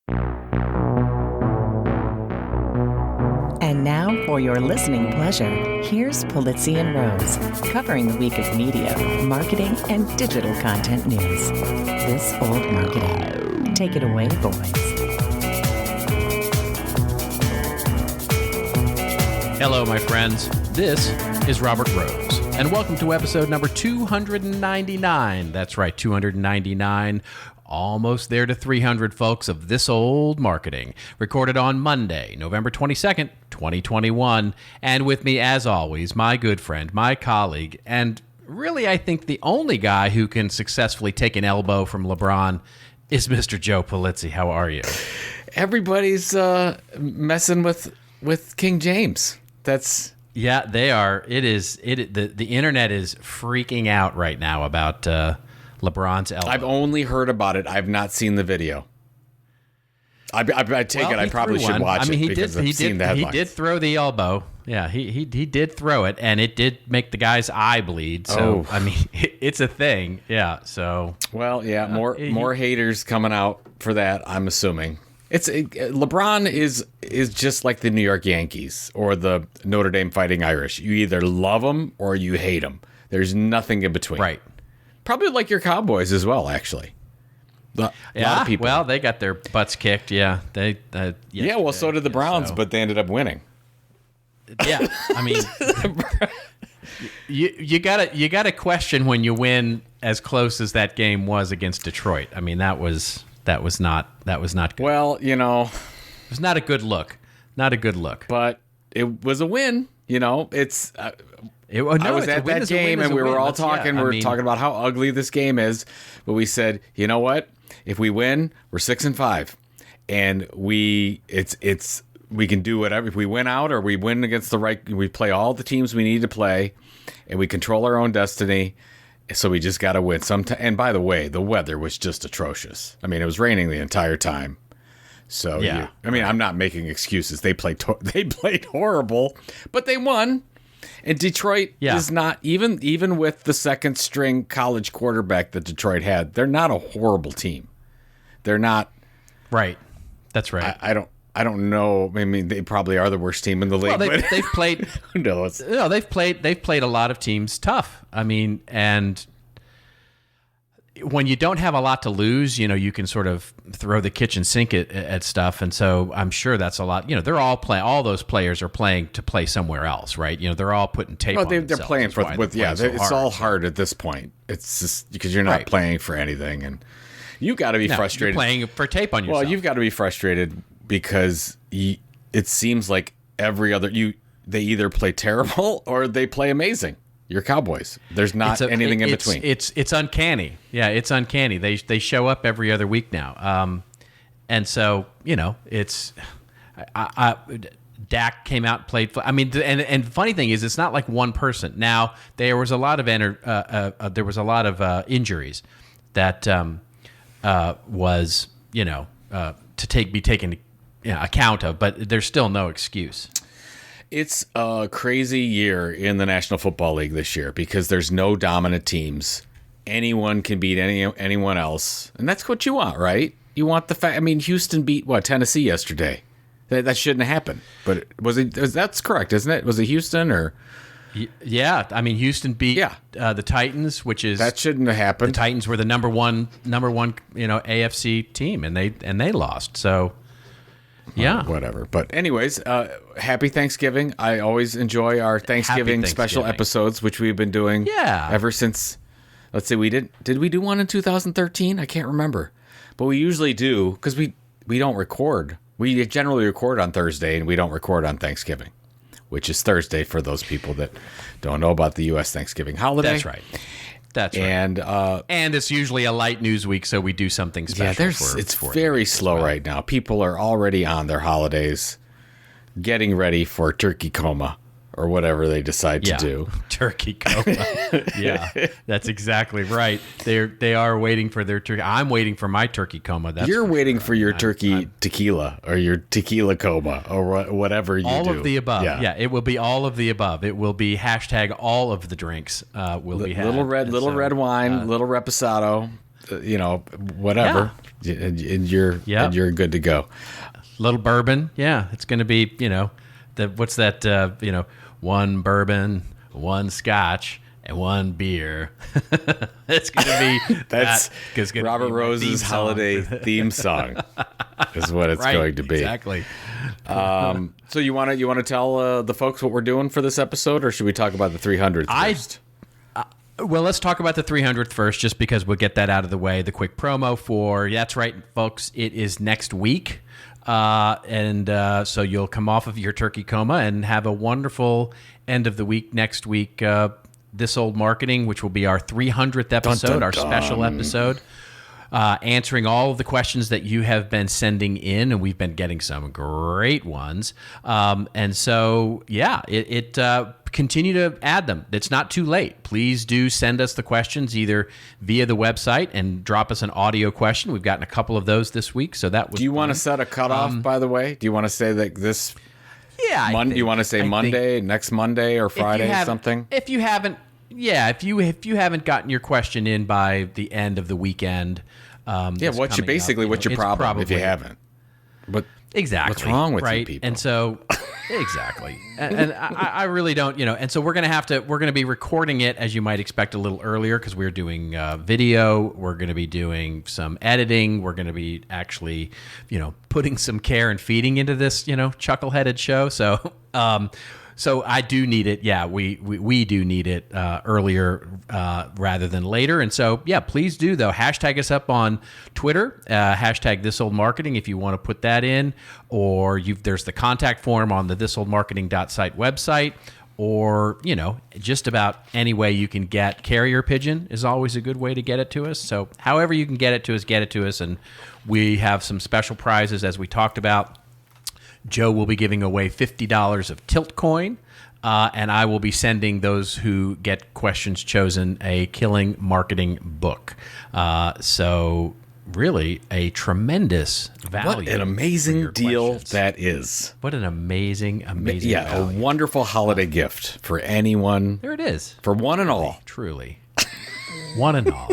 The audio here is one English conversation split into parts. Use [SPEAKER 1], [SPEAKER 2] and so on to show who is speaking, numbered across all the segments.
[SPEAKER 1] And now, for your listening pleasure, here's Polizzi and Rose, covering the week of media, marketing, and digital content news. This Old Marketing. Take it away, boys.
[SPEAKER 2] Hello, my friends. This is Robert Rose, and welcome to episode number 299. That's right, 299. Almost there to 300, folks, of This Old Marketing. Recorded on Monday, November 22nd, 2021. And with me, as always, my good friend, my colleague, and really, I think the only guy who can successfully take an elbow from LeBron is Mr. Joe Polizzi. How are you?
[SPEAKER 3] Everybody's messing with King James.
[SPEAKER 2] Yeah, they are. The internet is freaking out right now about LeBron's elbow.
[SPEAKER 3] I've only heard about it. I've not seen the video. I probably should watch it because I've seen the headlines.
[SPEAKER 2] He did throw the elbow. Yeah, he did throw it, and it did make the guy's eye bleed. So, I mean, it's a thing. Yeah, so.
[SPEAKER 3] Well, yeah, more haters coming out for that, I'm assuming. LeBron is just like the New York Yankees or the Notre Dame Fighting Irish. You either love them or you hate them. There's nothing in between.
[SPEAKER 2] Right.
[SPEAKER 3] Probably like your Cowboys as well, actually. A lot of people.
[SPEAKER 2] Well, they got their butts kicked. Yeah,
[SPEAKER 3] well, so did the Browns, but they ended up winning.
[SPEAKER 2] Yeah, I mean, you gotta question when you win as close as that game was against Detroit. I mean, that was not good.
[SPEAKER 3] Well,
[SPEAKER 2] it was not a good look. Not a good look.
[SPEAKER 3] But it was a win. It's. I was at that game, and we were all talking. We were talking about how ugly this game is, but we said, you know what? If we win, we're 6-5, and we can do whatever. If we win out or we win against we play all the teams we need to play, and we control our own destiny. So we just got to win. And by the way, the weather was just atrocious. I mean, it was raining the entire time. So yeah, I'm not making excuses. They played horrible, but they won. And Detroit is not, even with the second string college quarterback that Detroit had, they're not a horrible team. They're not.
[SPEAKER 2] Right. That's right.
[SPEAKER 3] I don't know. I mean, they probably are the worst team in the league.
[SPEAKER 2] Well, they've played.
[SPEAKER 3] Who knows?
[SPEAKER 2] No, they've played a lot of teams tough. I mean, and when you don't have a lot to lose, you can sort of throw the kitchen sink at stuff. And so I'm sure that's a lot. They're all all those players are playing to play somewhere else, right? They're all putting tape on themselves.
[SPEAKER 3] They're playing it's all hard at this point. It's just because you're not playing for anything. And you've got to be frustrated.
[SPEAKER 2] You're playing for tape on yourself.
[SPEAKER 3] Well, you've got to be frustrated because it seems like they either play terrible or they play amazing. Your Cowboys. There's not anything in between.
[SPEAKER 2] It's uncanny. Yeah, it's uncanny. They show up every other week now. And so, it's Dak came out and played. I mean, and the funny thing is, it's not like one person. Now there was a lot of injuries that was to be taken account of, but there's still no excuse.
[SPEAKER 3] It's a crazy year in the National Football League this year because there's no dominant teams. Anyone can beat anyone else, and that's what you want, right? You want the fact. I mean, Houston beat Tennessee yesterday. That shouldn't have happened, but that's correct, isn't it? Was it Houston or?
[SPEAKER 2] Yeah, I mean, Houston beat the Titans, which is
[SPEAKER 3] that shouldn't have happened.
[SPEAKER 2] The Titans were the number one AFC team, and they lost. So. Yeah.
[SPEAKER 3] Whatever. But anyways, happy Thanksgiving. I always enjoy our Thanksgiving special episodes, which we've been doing ever since, let's say did we do one in 2013? I can't remember. But we usually do because we don't record. We generally record on Thursday and we don't record on Thanksgiving, which is Thursday for those people that don't know about the U.S. Thanksgiving holiday.
[SPEAKER 2] That's right. That's right. And it's usually a light news week, so we do something special.
[SPEAKER 3] Yeah, it's very slow right now. People are already on their holidays, getting ready for turkey coma or whatever they decide to do.
[SPEAKER 2] Turkey coma. Yeah, that's exactly right. They are waiting for their turkey. I'm waiting for my turkey coma.
[SPEAKER 3] You're waiting for your turkey tequila or your tequila coma or whatever you do.
[SPEAKER 2] All of the above. Yeah, it will be all of the above. It will be hashtag all of the drinks will be had.
[SPEAKER 3] Little red wine, little reposado. whatever, and you're good to go.
[SPEAKER 2] Little bourbon, yeah. It's going to be, what's that? One bourbon, one scotch, and one beer. It's going to be
[SPEAKER 3] that's Robert Rose's holiday theme song. Is what it's going to be.
[SPEAKER 2] Exactly.
[SPEAKER 3] So you want to tell the folks what we're doing for this episode, or should we talk about the 300th first?
[SPEAKER 2] Well, let's talk about the 300th first, just because we'll get that out of the way. The quick promo that's right, folks. It is next week. So you'll come off of your turkey coma and have a wonderful end of the week next week. This Old Marketing, which will be our 300th episode, dun, dun, our special episode, answering all of the questions that you have been sending in, and we've been getting some great ones. Continue to add them. It's not too late. Please do send us the questions either via the website and drop us an audio question. We've gotten a couple of those this week, so that was.
[SPEAKER 3] Do you want to set a cutoff? By the way, do you want to say that this?
[SPEAKER 2] Yeah,
[SPEAKER 3] do you want to say Monday, next Monday, or Friday, something?
[SPEAKER 2] If you haven't gotten your question in by the end of the weekend,
[SPEAKER 3] what's your problem if you haven't? But
[SPEAKER 2] exactly,
[SPEAKER 3] what's wrong with you people?
[SPEAKER 2] And so. Exactly. And I really don't, and so we're going to be recording it, as you might expect, a little earlier, because we're doing video. We're going to be doing some editing. We're going to be actually, putting some care and feeding into this, chuckle-headed show. So I do need it. Yeah, we do need it earlier rather than later. And so, please do, though. Hashtag us up on Twitter, hashtag ThisOldMarketing if you want to put that in. Or there's the contact form on the thisoldmarketing.site website. Or, just about any way you can get. Carrier pigeon is always a good way to get it to us. So however you can get it to us. And we have some special prizes, as we talked about. Joe will be giving away $50 of Tilt Coin, and I will be sending those who get questions chosen a Killing Marketing book. So really a tremendous value.
[SPEAKER 3] What an amazing deal that is.
[SPEAKER 2] What an amazing value.
[SPEAKER 3] A wonderful holiday gift for anyone.
[SPEAKER 2] There it is.
[SPEAKER 3] For one and all.
[SPEAKER 2] Truly. One and all.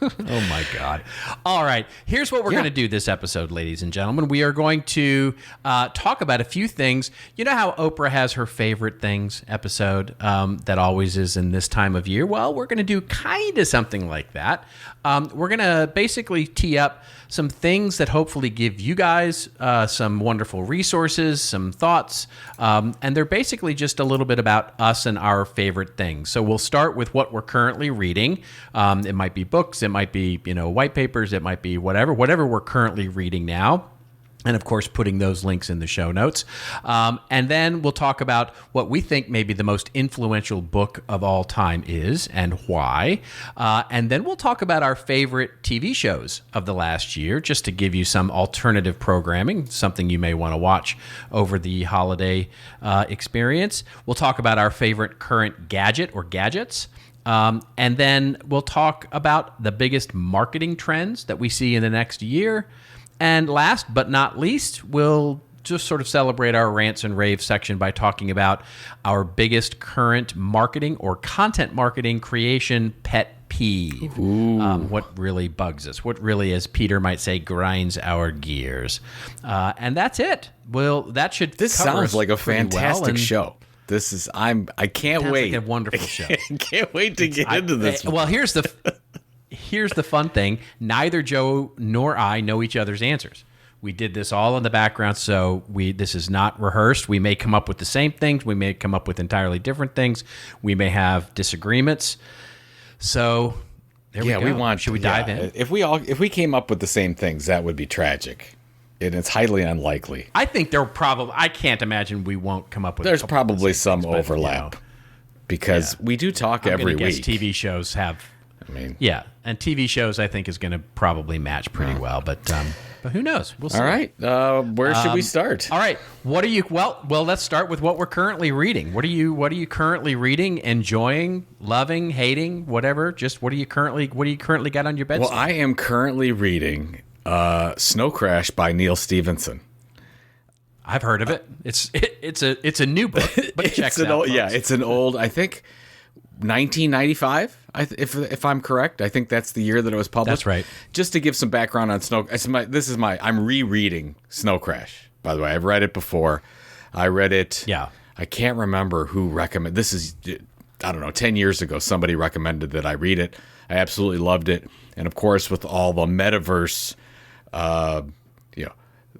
[SPEAKER 2] Oh, my God. All right. Here's what we're going to do this episode, ladies and gentlemen. We are going to talk about a few things. You know how Oprah has her favorite things episode that always is in this time of year? Well, we're going to do kind of something like that. We're going to basically tee up some things that hopefully give you guys some wonderful resources, some thoughts, and they're basically just a little bit about us and our favorite things. So we'll start with what we're currently reading. It might be books, it might be white papers, it might be whatever we're currently reading now. And, of course, putting those links in the show notes. And then we'll talk about what we think maybe the most influential book of all time is and why. And then we'll talk about our favorite TV shows of the last year, just to give you some alternative programming, something you may want to watch over the holiday experience. We'll talk about our favorite current gadget or gadgets. And then we'll talk about the biggest marketing trends that we see in the next year. And last but not least, we'll just sort of celebrate our rants and raves section by talking about our biggest current marketing or content marketing creation pet peeve. What really bugs us, what really, as Peter might say, grinds our gears. And that's it. Well, that should
[SPEAKER 3] This sounds like a fantastic show. This is, I can't wait.
[SPEAKER 2] Like a wonderful show.
[SPEAKER 3] Can't wait to get into this.
[SPEAKER 2] Well, here's the fun thing. Neither Joe nor I know each other's answers. We did this all in the background, so this is not rehearsed. We may come up with the same things. We may come up with entirely different things. We may have disagreements. So there we go. Should we dive in?
[SPEAKER 3] If we came up with the same things, that would be tragic. And it's highly unlikely.
[SPEAKER 2] I think I can't imagine we won't come up with.
[SPEAKER 3] There's probably some overlap because we do talk every week.
[SPEAKER 2] TV shows have. And TV shows I think is going to probably match pretty well, but who knows? We'll see.
[SPEAKER 3] All right, where should we start?
[SPEAKER 2] All right, what are you? Well, let's start with what we're currently reading. What are you currently reading, enjoying, loving, hating, whatever? Just what do you currently got on your bedside?
[SPEAKER 3] Well, I am currently reading Snow Crash by Neal Stephenson.
[SPEAKER 2] I've heard of it. It's a new book, but it checks out.
[SPEAKER 3] It's an old. I think 1995, if I'm correct. I think that's the year that it was published.
[SPEAKER 2] That's right.
[SPEAKER 3] Just to give some background on I'm rereading Snow Crash, by the way. I've read it before. I read it.
[SPEAKER 2] Yeah.
[SPEAKER 3] I can't remember who recommended. This is, I don't know, 10 years ago, somebody recommended that I read it. I absolutely loved it. And of course, with all the metaverse,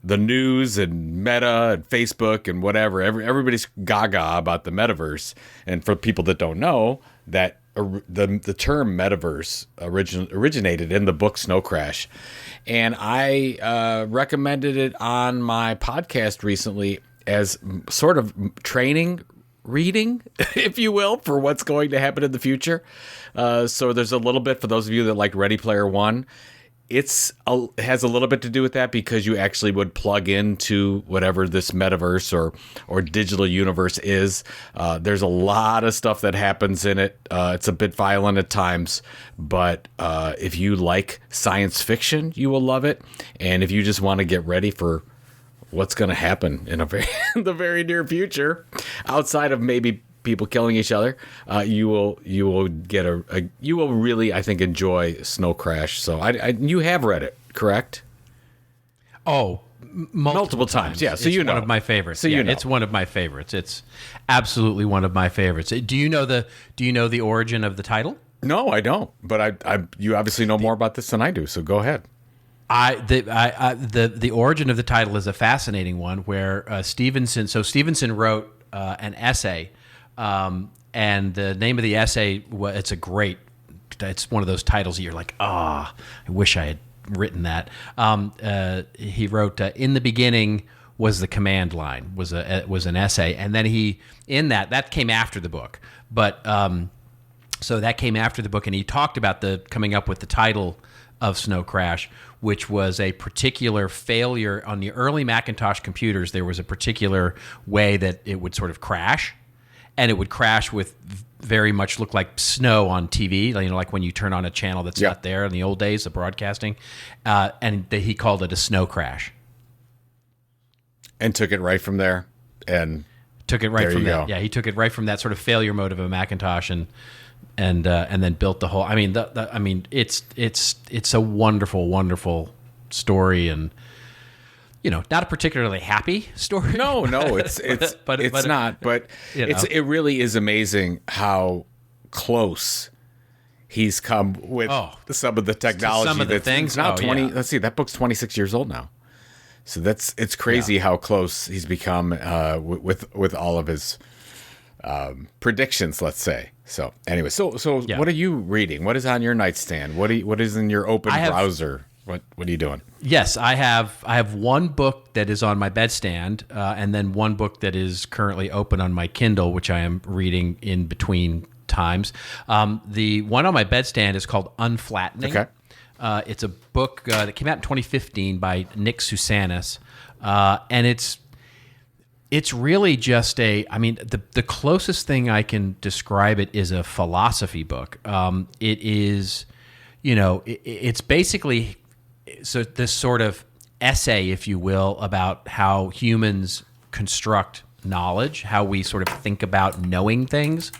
[SPEAKER 3] the news and Meta and Facebook and whatever, everybody's gaga about the metaverse. And for people that don't know, that the term metaverse originated in the book Snow Crash. And I recommended it on my podcast recently as sort of training reading, if you will, for what's going to happen in the future. So there's a little bit, for those of you that like Ready Player One, it has a little bit to do with that, because you actually would plug into whatever this metaverse or digital universe is. There's a lot of stuff that happens in it. It's a bit violent at times, but if you like science fiction, you will love it. And if you just want to get ready for what's going to happen in the very near future, outside of maybe people killing each other, you will really, I think, enjoy Snow Crash. So you have read it, correct?
[SPEAKER 2] Oh, multiple times.
[SPEAKER 3] Yeah, so
[SPEAKER 2] it's one of my favorites. So it's one of my favorites. It's absolutely one of my favorites. Do you know the origin of the title?
[SPEAKER 3] No, I don't. But you obviously know more about this than I do. So go ahead.
[SPEAKER 2] The origin of the title is a fascinating one, where Stephenson wrote an essay, and the name of the essay, it's one of those titles that you're like, I wish I had written that. He wrote, in the beginning was the command line, was an essay, and then that came after the book, but so that came after the book, and he talked about coming up with the title of Snow Crash, which was a particular failure on the early Macintosh computers. There was a particular way that it would sort of crash, and it would crash with very much look like snow on TV, like when you turn on a channel that's not there in the old days of broadcasting, and he called it a snow crash.
[SPEAKER 3] And took it right from there. And
[SPEAKER 2] took it right from there. Yeah, he took it right from that sort of failure mode of a Macintosh and then built the whole. I mean, it's a wonderful, wonderful story, and not a particularly happy story.
[SPEAKER 3] No, it's not. But it really is amazing how close he's come with some of the technology.
[SPEAKER 2] Some of the things.
[SPEAKER 3] Now 20. Yeah. Let's see, that book's 26 years old now. So it's crazy how close he's become with all of his predictions, let's say. So anyway, so what are you reading? What is on your nightstand? What is in your open browser? What are you doing?
[SPEAKER 2] Yes, I have one book that is on my bedstand, and then one book that is currently open on my Kindle, which I am reading in between times. The one on my bedstand is called Unflattening. Okay. It's a book that came out in 2015 by Nick Sousanis, and it's really just the closest thing I can describe it is a philosophy book. It is, it's basically this sort of essay, if you will, about how humans construct knowledge, how we sort of think about knowing things,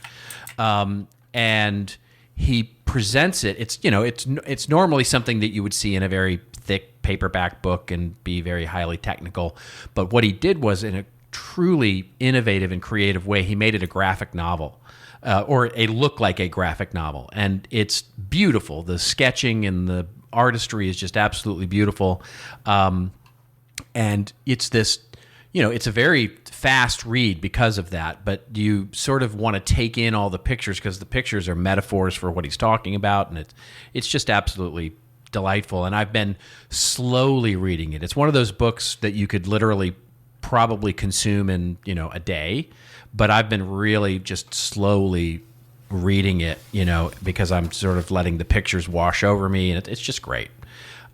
[SPEAKER 2] and he presents it. It's normally something that you would see in a very thick paperback book and be very highly technical, but what he did was, in a truly innovative and creative way, he made it a graphic novel, or a look like a graphic novel, and it's beautiful. The sketching and the artistry is just absolutely beautiful, and it's this, it's a very fast read because of that, but you sort of want to take in all the pictures, because the pictures are metaphors for what he's talking about, and it's just absolutely delightful. And I've been slowly reading it. It's one of those books that you could literally probably consume in a day, but I've been really just slowly reading it, because I'm sort of letting the pictures wash over me, and it's just great.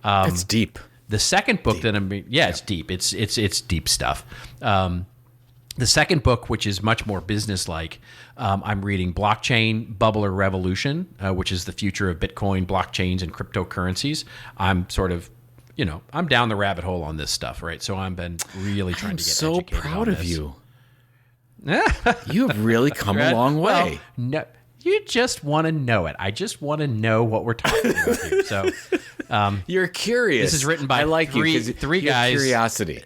[SPEAKER 3] It's deep.
[SPEAKER 2] The second book that I'm reading, it's deep. It's deep stuff. The second book, which is much more business-like, I'm reading Blockchain, Bubble or Revolution, which is the future of Bitcoin, blockchains, and cryptocurrencies. I'm sort of, I'm down the rabbit hole on this stuff, right? So I've been really trying to get educated on this.
[SPEAKER 3] I'm so proud of you. You have really come a long way.
[SPEAKER 2] Well, no, just want to know it. I just want to know what we're talking about here. So
[SPEAKER 3] you're curious.
[SPEAKER 2] This is written by three guys.
[SPEAKER 3] Curiosity.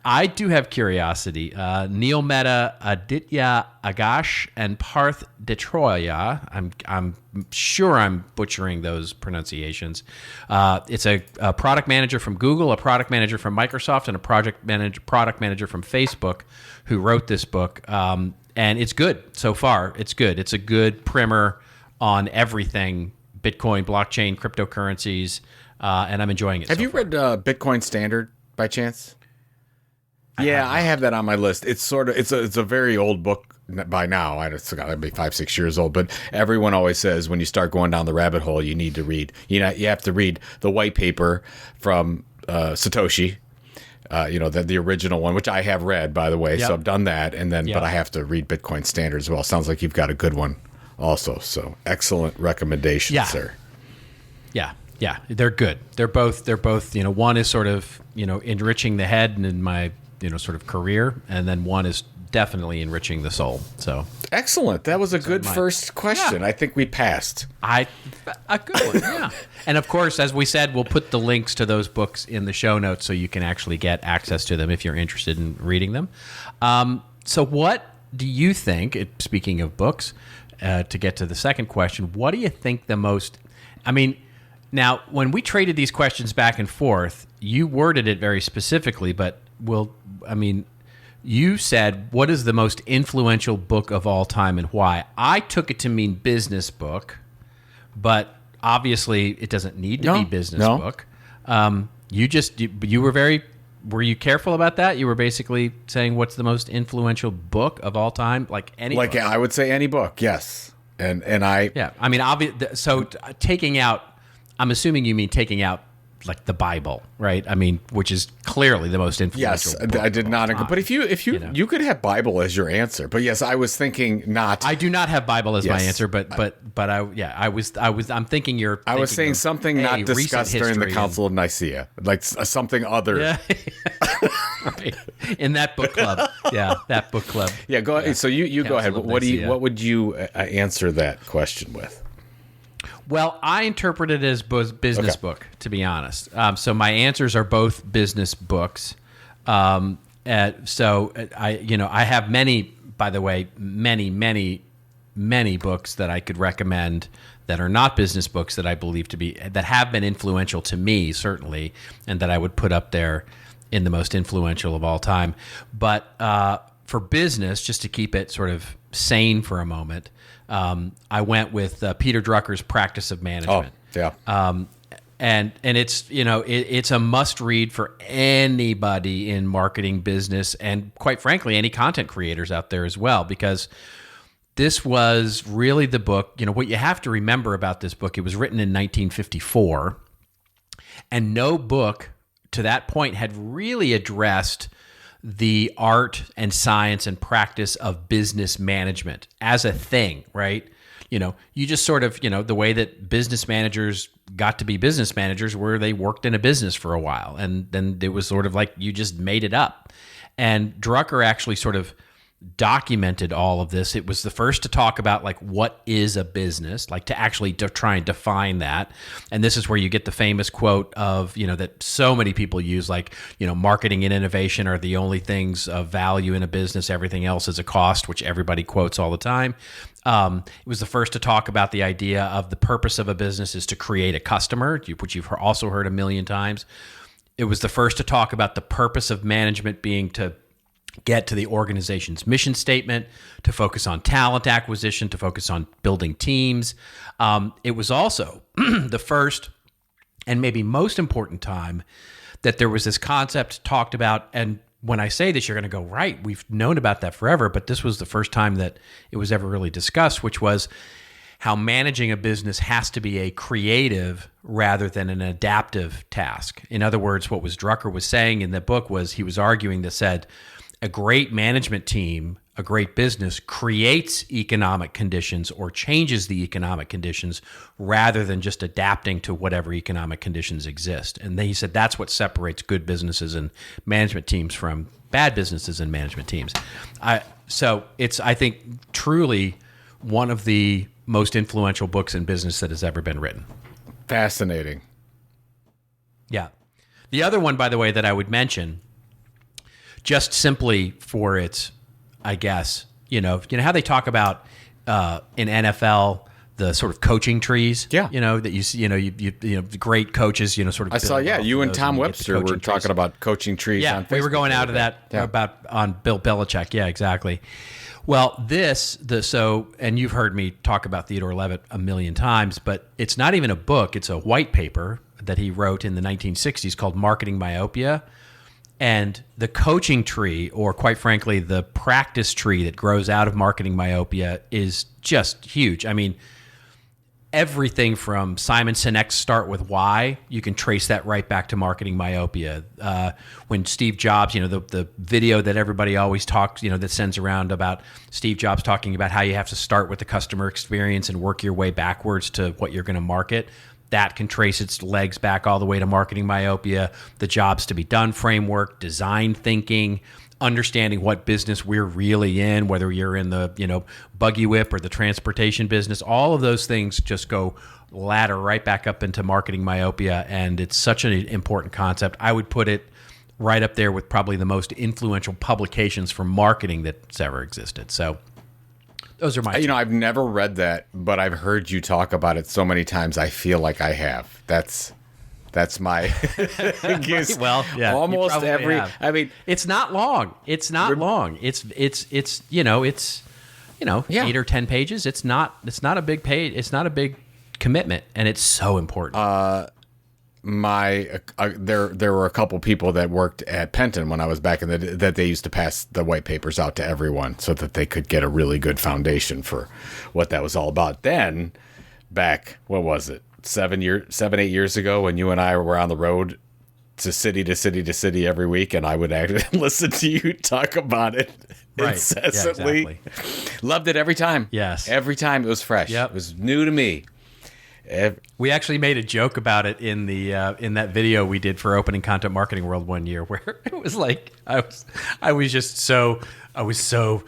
[SPEAKER 2] I do have curiosity. Neil Mehta, Aditya Agash, and Parth Detroya. I'm sure I'm butchering those pronunciations. It's a product manager from Google, a product manager from Microsoft, and a product manager from Facebook who wrote this book. And it's good so far. It's good. It's a good primer on everything Bitcoin, blockchain, cryptocurrencies, and I'm enjoying it.
[SPEAKER 3] Have you read Bitcoin Standard by chance? Yeah, I have that on my list. It's a very old book by now. It's got to be 5-6 years old. But everyone always says when you start going down the rabbit hole, you need to read. You have to read the white paper from Satoshi. The original one, which I have read, by the way. Yep. So I've done that, and then but I have to read Bitcoin Standard as well. Sounds like you've got a good one, also. So excellent recommendation, sir.
[SPEAKER 2] Yeah, they're good. They're both. One is sort of enriching the head and in my sort of career, and then one is definitely enriching the soul. So
[SPEAKER 3] excellent. That was a good first question. Yeah. I think we passed.
[SPEAKER 2] A good one. Yeah. And of course, as we said, we'll put the links to those books in the show notes so you can actually get access to them if you're interested in reading them. So what do you think, speaking of books, to get to the second question, what do you think the most, now when we traded these questions back and forth, you worded it very specifically, but you said, what is the most influential book of all time and why? I took it to mean business book, but obviously it doesn't need to be business book. Were you careful about that? You were basically saying what's the most influential book of all time? Like any book.
[SPEAKER 3] I would say any book, yes.
[SPEAKER 2] So taking out, I'm assuming you mean taking out like the Bible, right? Which is clearly the most influential.
[SPEAKER 3] Yes, I did not. But if you could have Bible as your answer, but yes, I was thinking not.
[SPEAKER 2] I do not have Bible as my answer, but I'm thinking you're.
[SPEAKER 3] I was saying something not discussed during the Council of Nicaea, like something other.
[SPEAKER 2] Yeah. Right. In that book club, that book club.
[SPEAKER 3] Yeah, go ahead. So you go ahead. What would you answer that question with?
[SPEAKER 2] Well, I interpret it as business book, to be honest. So my answers are both business books. I have many, by the way, many books that I could recommend that are not business books that I believe that have been influential to me, certainly, and that I would put up there in the most influential of all time. But for business, just to keep it sort of sane for a moment, I went with Peter Drucker's Practice of Management.
[SPEAKER 3] Oh, yeah.
[SPEAKER 2] And it's it's a must read for anybody in marketing, business, and quite frankly, any content creators out there as well, because this was really the book. What you have to remember about this book, it was written in 1954, and no book to that point had really addressed the art and science and practice of business management as a thing, right? You just sort of, the way that business managers got to be business managers where they worked in a business for a while. And then it was sort of like you just made it up. And Drucker actually sort of documented all of this. It was the first to talk about like what is a business, like to actually try and define that. And this is where you get the famous quote of, that so many people use, like, marketing and innovation are the only things of value in a business. Everything else is a cost, which everybody quotes all the time. It was the first to talk about the idea of the purpose of a business is to create a customer, which you've also heard a million times. It was the first to talk about the purpose of management being to get to the organization's mission statement, to focus on talent acquisition, to focus on building teams. It was also the first and maybe most important time that there was this concept talked about. And when I say this, you're going to go, right, we've known about that forever, but this was the first time that it was ever really discussed, which was how managing a business has to be a creative rather than an adaptive task. In other words, what Drucker was saying in the book was he was arguing that said, a great management team, a great business creates economic conditions or changes the economic conditions rather than just adapting to whatever economic conditions exist. And then he said that's what separates good businesses and management teams from bad businesses and management teams. So it's, I think, truly one of the most influential books in business that has ever been written.
[SPEAKER 3] Fascinating.
[SPEAKER 2] Yeah. The other one, by the way, that I would mention, just simply for its, I guess, you know how they talk about in NFL the sort of coaching trees.
[SPEAKER 3] Yeah.
[SPEAKER 2] That you see, you great coaches, sort of.
[SPEAKER 3] I saw. Yeah, you and Tom Webster were talking about coaching trees.
[SPEAKER 2] Yeah,
[SPEAKER 3] on Facebook.
[SPEAKER 2] We were going out of that about on Bill Belichick. Yeah, exactly. Well, and you've heard me talk about Theodore Levitt a million times, but it's not even a book. It's a white paper that he wrote in the 1960s called Marketing Myopia. And the coaching tree, or quite frankly, the practice tree that grows out of Marketing Myopia is just huge. I mean, everything from Simon Sinek's Start With Why, you can trace that right back to Marketing Myopia. When Steve Jobs, the video that everybody always talks, that sends around about Steve Jobs talking about how you have to start with the customer experience and work your way backwards to what you're going to market. That can trace its legs back all the way to Marketing Myopia, the jobs to be done framework, design thinking, understanding what business we're really in, whether you're in the, buggy whip or the transportation business. All of those things just go ladder right back up into Marketing Myopia, and it's such an important concept. I would put it right up there with probably the most influential publications for marketing that's ever existed. So those are my two.
[SPEAKER 3] I've never read that, but I've heard you talk about it so many times. I feel like I have. That's my
[SPEAKER 2] well, yeah.
[SPEAKER 3] Almost every have. I mean,
[SPEAKER 2] it's not long. It's not long. It's 8 or 10 pages. It's not a big page. It's not a big commitment, and it's so important.
[SPEAKER 3] There were a couple people that worked at Penton when I was back in that they used to pass the white papers out to everyone so that they could get a really good foundation for what that was all about. Then back, what was it? 7, 8 years ago, when you and I were on the road to city to city to city every week, and I would actually listen to you talk about it incessantly.
[SPEAKER 2] Yeah, exactly.
[SPEAKER 3] Loved it every time.
[SPEAKER 2] Yes.
[SPEAKER 3] Every time it was fresh.
[SPEAKER 2] Yep.
[SPEAKER 3] It was new to me.
[SPEAKER 2] We actually made a joke about it in that video we did for Opening Content Marketing World one year, where it was like I was so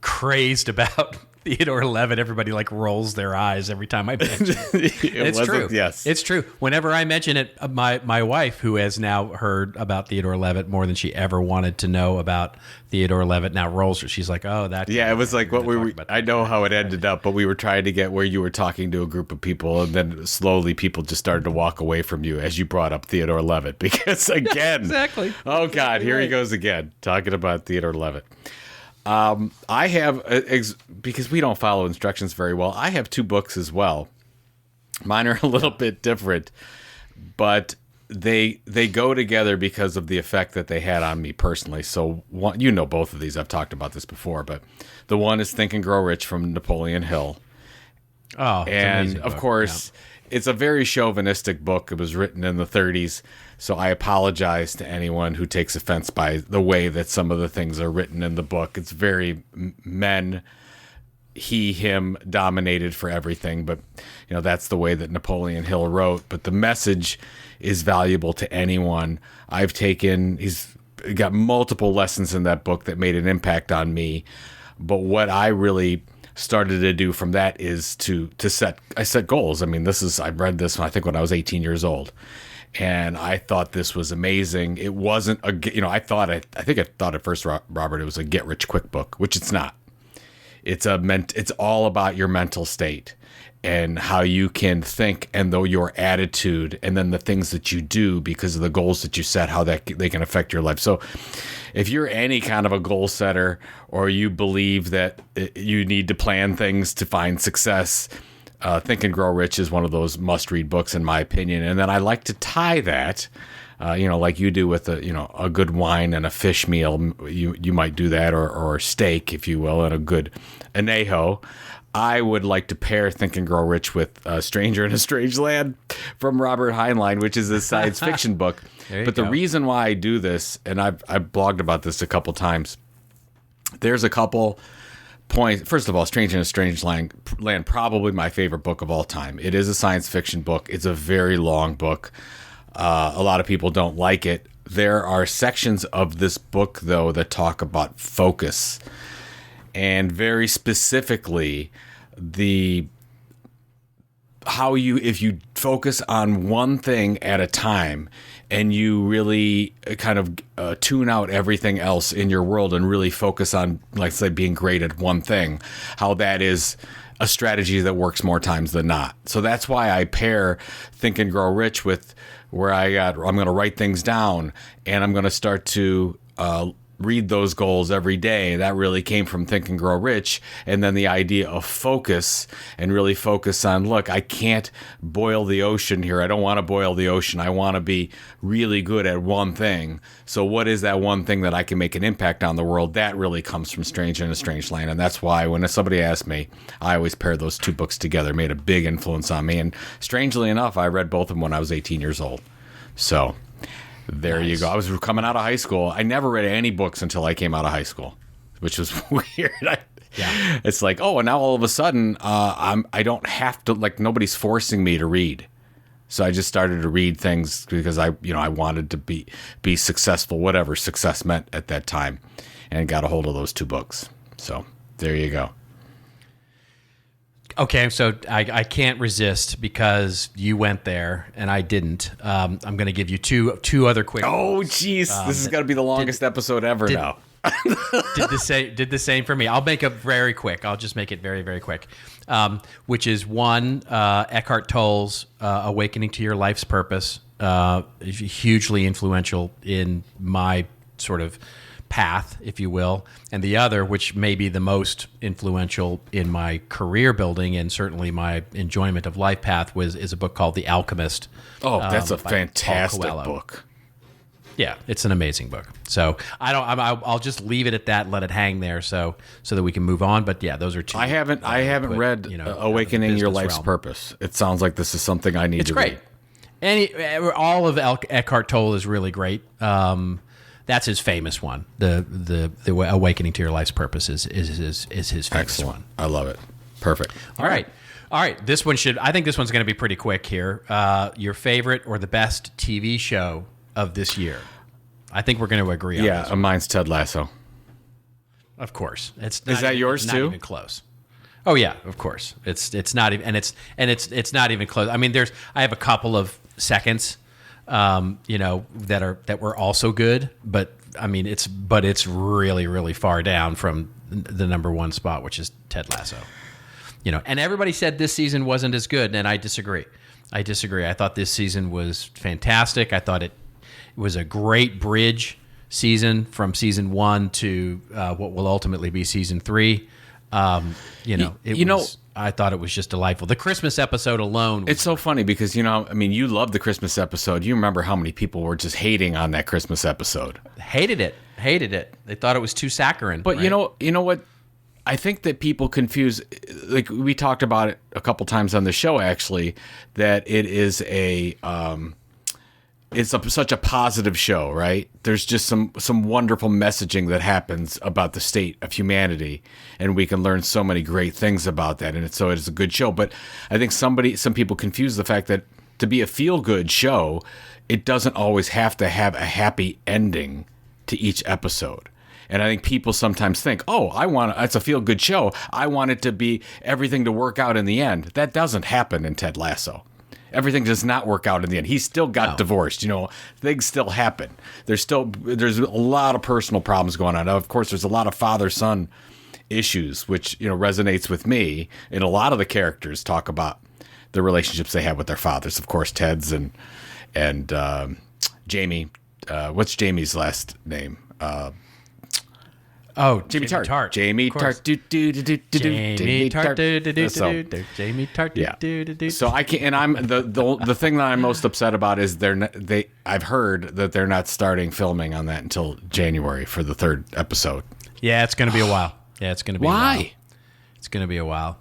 [SPEAKER 2] crazy about Theodore Levitt. Everybody rolls their eyes every time I mention it. It's true.
[SPEAKER 3] Yes,
[SPEAKER 2] it's true. Whenever I mention it, my wife, who has now heard about Theodore Levitt more than she ever wanted to know about Theodore Levitt, now rolls her. She's like, "Oh, that."
[SPEAKER 3] Yeah, it was like what we were. I know how it ended up, but we were trying to get where you were talking to a group of people, and then slowly people just started to walk away from you as you brought up Theodore Levitt, because again,
[SPEAKER 2] exactly.
[SPEAKER 3] Oh God, here he goes again talking about Theodore Levitt. I have, because we don't follow instructions very well, I have 2 books as well. Mine are a little bit different, but they go together because of the effect that they had on me personally. So both of these, I've talked about this before, but the one is Think and Grow Rich from Napoleon Hill.
[SPEAKER 2] Oh,
[SPEAKER 3] and of course, it's a very chauvinistic book. It was written in the 30s. So I apologize to anyone who takes offense by the way that some of the things are written in the book. It's very men, he, him dominated for everything. But, that's the way that Napoleon Hill wrote. But the message is valuable to anyone. He's got multiple lessons in that book that made an impact on me. But what I really started to do from that is to set goals. I mean, I read this when I was 18 years old. And I thought this was amazing. It wasn't I thought at first, Robert, it was a get rich quick book, which it's not. It's all about your mental state and how you can think, and though your attitude, and then the things that you do because of the goals that you set, how they can affect your life. So if you're any kind of a goal setter, or you believe that you need to plan things to find success, Think and Grow Rich is one of those must-read books, in my opinion. And then I like to tie that, like you do with a good wine and a fish meal. You might do that, or steak, if you will, and a good anejo. I would like to pair Think and Grow Rich with Stranger in a Strange Land from Robert Heinlein, which is a science fiction book. But the reason why I do this, and I've blogged about this a couple times, there's a couple points. First of all, Stranger in a Strange Land, probably my favorite book of all time. It is a science fiction book. It's a very long book. A lot of people don't like it. There are sections of this book, though, that talk about focus. and very specifically if you focus on one thing at a time and you really kind of tune out everything else in your world and really focus on, like, say, being great at one thing, how that is a strategy that works more times than not. So that's why I pair Think and Grow Rich with where I'm going to write things down and I'm going to start to read those goals every day. That really came from Think and Grow Rich. And then the idea of focus and really focus on, look, I can't boil the ocean here. I don't want to boil the ocean. I want to be really good at one thing. So what is that one thing that I can make an impact on the world? That really comes from Stranger in a Strange Land. And that's why when somebody asks me, I always pair those two books together. Made a big influence on me. And strangely enough, I read both of them when I was 18 years old. So there you go. I was coming out of high school. I never read any books until I came out of high school, which was weird. It's like, oh, and now all of a sudden, I don't have to, like, nobody's forcing me to read. So I just started to read things because I wanted to be successful, whatever success meant at that time, and got a hold of those two books. So there you go.
[SPEAKER 2] Okay, so I can't resist because you went there and I didn't. I'm going to give you two other quick.
[SPEAKER 3] Oh, jeez, this is going to be the longest episode ever now.
[SPEAKER 2] did the same for me. I'll make it very quick. I'll just make it very, very quick. Which is one, Eckhart Tolle's Awakening to Your Life's Purpose. Hugely influential in my sort of path, if you will, and the other, which may be the most influential in my career building and certainly my enjoyment of life path, is a book called The Alchemist.
[SPEAKER 3] Oh, that's a fantastic book.
[SPEAKER 2] Yeah, it's an amazing book. So I'll just leave it at that, let it hang there, so that we can move on. But yeah, those are two.
[SPEAKER 3] I haven't read Awakening Your Life's Purpose. It sounds like this is something I need to read.
[SPEAKER 2] It's great. All of Eckhart Tolle is really great. That's his famous one. The Awakening to Your Life's Purpose is his famous one.
[SPEAKER 3] I love it. Perfect.
[SPEAKER 2] All right. This one I think this one's going to be pretty quick here. Your favorite or the best TV show of this year? I think we're going to agree on this.
[SPEAKER 3] Yeah, mine's Ted Lasso.
[SPEAKER 2] Of course. Is
[SPEAKER 3] that yours too?
[SPEAKER 2] Not even close. Oh yeah, of course. It's not even, and it's not even close. I mean, I have a couple of seconds that were also good, but I mean, it's really, really far down from the number one spot, which is Ted Lasso. And everybody said this season wasn't as good, and I disagree. I thought this season was fantastic. I thought it was a great bridge season from season 1 to what will ultimately be season 3. I thought it was just delightful. The Christmas episode alone.
[SPEAKER 3] It's so funny because, you love the Christmas episode. You remember how many people were just hating on that Christmas episode.
[SPEAKER 2] Hated it. They thought it was too saccharine.
[SPEAKER 3] But
[SPEAKER 2] right?
[SPEAKER 3] you know what? I think that people confuse, like we talked about it a couple times on the show, actually, that it is such a positive show, right? There's just some wonderful messaging that happens about the state of humanity, and we can learn so many great things about that, and so it is a good show. But I think some people confuse the fact that to be a feel-good show, it doesn't always have to have a happy ending to each episode. And I think people sometimes think, it's a feel-good show. I want it to be everything to work out in the end. That doesn't happen in Ted Lasso. Everything does not work out in the end. He still got divorced. Things still happen. There's a lot of personal problems going on. Now, of course, there's a lot of father-son issues, which resonates with me. And a lot of the characters talk about the relationships they have with their fathers. Of course, Ted's and Jamie. What's Jamie's last name? Jamie Tart. Jamie Tart. Jamie Tart.
[SPEAKER 2] Jamie Tart.
[SPEAKER 3] Yeah. So I can't. And I'm the thing that I'm most upset about is I've heard that they're not starting filming on that until January for the 3rd episode.
[SPEAKER 2] Yeah, it's going to be a while.
[SPEAKER 3] Why?
[SPEAKER 2] It's going to be a while.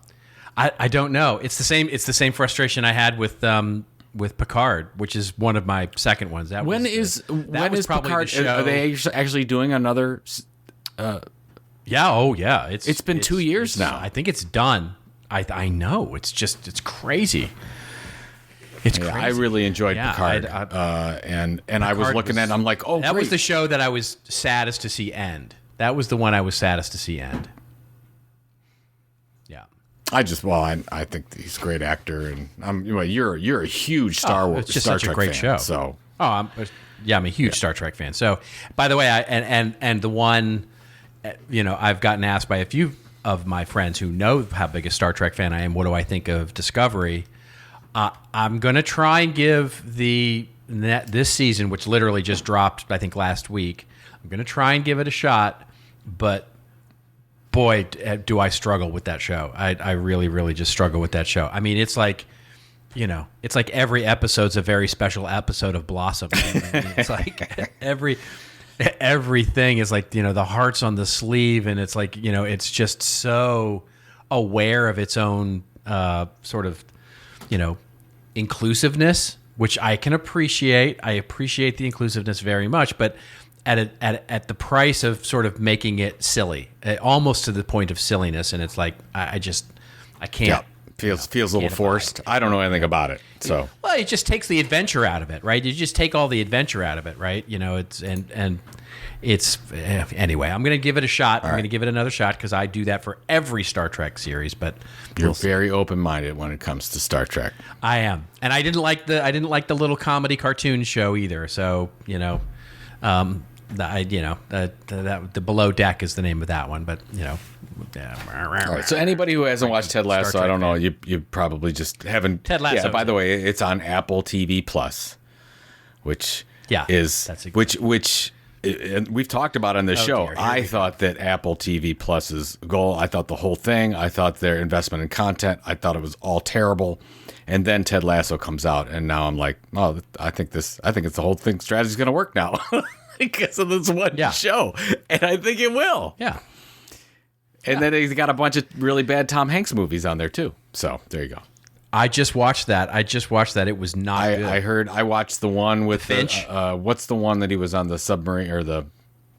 [SPEAKER 2] I don't know. It's the same frustration I had with Picard, which is one of my second ones.
[SPEAKER 3] When is Picard? Are they actually doing another?
[SPEAKER 2] Yeah.
[SPEAKER 3] It's been 2 years now.
[SPEAKER 2] I think it's done. I know. It's crazy. It's crazy.
[SPEAKER 3] I really enjoyed Picard. And Picard I was looking at it, I'm like,
[SPEAKER 2] that was the show that I was saddest to see end. That was the one I was saddest to see end.
[SPEAKER 3] I think he's a great actor, and you're a huge Star Wars.
[SPEAKER 2] It's just
[SPEAKER 3] Star
[SPEAKER 2] such
[SPEAKER 3] Trek
[SPEAKER 2] a great
[SPEAKER 3] fan,
[SPEAKER 2] show.
[SPEAKER 3] So
[SPEAKER 2] I'm a huge Star Trek fan. So, by the way, and the one, I've gotten asked by a few of my friends who know how big a Star Trek fan I am. What do I think of Discovery? I'm gonna try and give this season, which literally just dropped, I think last week. I'm gonna try and give it a shot, but boy, do I struggle with that show. I really, really just struggle with that show. I mean, it's like, it's like every episode's a very special episode of Blossom. It's like everything is like, the heart's on the sleeve, and it's like, it's just so aware of its own sort of, inclusiveness, which I can appreciate. I appreciate the inclusiveness very much, but at the price of sort of making it silly, almost to the point of silliness. And it's like, I can't.
[SPEAKER 3] Yeah. Feels a little forced. I don't know anything about it. So
[SPEAKER 2] it just takes the adventure out of it, right? You just take all the adventure out of it, right? Anyway, I'm going to give it a shot. I'm going to give it another shot because I do that for every Star Trek series. But
[SPEAKER 3] you're very open-minded when it comes to Star Trek.
[SPEAKER 2] I am, and I didn't like the little comedy cartoon show either. So the Below Deck is the name of that one, but
[SPEAKER 3] All right, so anybody who hasn't watched Ted Lasso, I don't know, you probably just haven't.
[SPEAKER 2] Ted Lasso.
[SPEAKER 3] Yeah, by the way, it's on Apple TV Plus, which we've talked about on this show. I thought that Apple TV Plus's goal, I thought the whole thing, I thought their investment in content, I thought it was all terrible. And then Ted Lasso comes out, and now I'm like, oh, I think it's the whole thing. Strategy's going to work now because of this one show, and I think it will.
[SPEAKER 2] Yeah.
[SPEAKER 3] And then he's got a bunch of really bad Tom Hanks movies on there too. So there you go.
[SPEAKER 2] I just watched that. It was not good.
[SPEAKER 3] I watched the one with
[SPEAKER 2] Finch.
[SPEAKER 3] What's the one that he was on the submarine or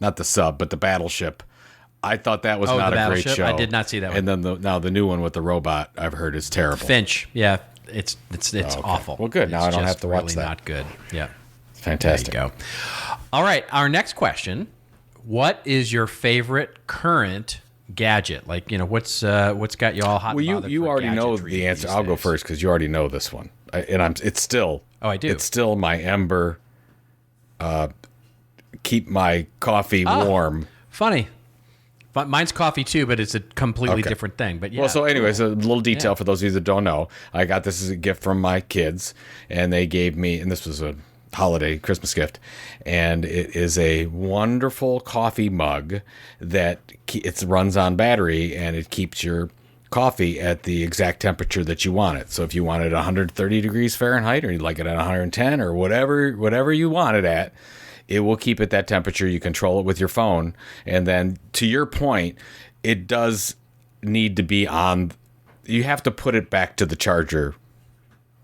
[SPEAKER 3] not the sub, but the battleship. I thought that was not a great show.
[SPEAKER 2] I did not see that one.
[SPEAKER 3] And then now the new one with the robot I've heard is terrible.
[SPEAKER 2] Finch. Yeah. It's awful.
[SPEAKER 3] Well, good. Now I don't have to watch
[SPEAKER 2] really
[SPEAKER 3] that.
[SPEAKER 2] Not good. Yeah.
[SPEAKER 3] Fantastic.
[SPEAKER 2] There you go. All right. Our next question. What is your favorite current gadget? Like, what's got you all hot?
[SPEAKER 3] Well, you already know the answer. I'll go first because you already know this one. It's still.
[SPEAKER 2] Oh, I do.
[SPEAKER 3] It's still my Ember. Keep my coffee warm.
[SPEAKER 2] Funny. But mine's coffee too, but it's a completely different thing. But yeah.
[SPEAKER 3] Well, so anyways, a little detail for those of you that don't know. I got this as a gift from my kids, and they gave me, and this was a holiday Christmas gift, and it is a wonderful coffee mug that it runs on battery, and it keeps your coffee at the exact temperature that you want it. So if you want it 130 degrees Fahrenheit, or you like it at 110, or whatever you want it at, it will keep it that temperature. You control it with your phone. And then to your point, it does need to be on. You have to put it back to the charger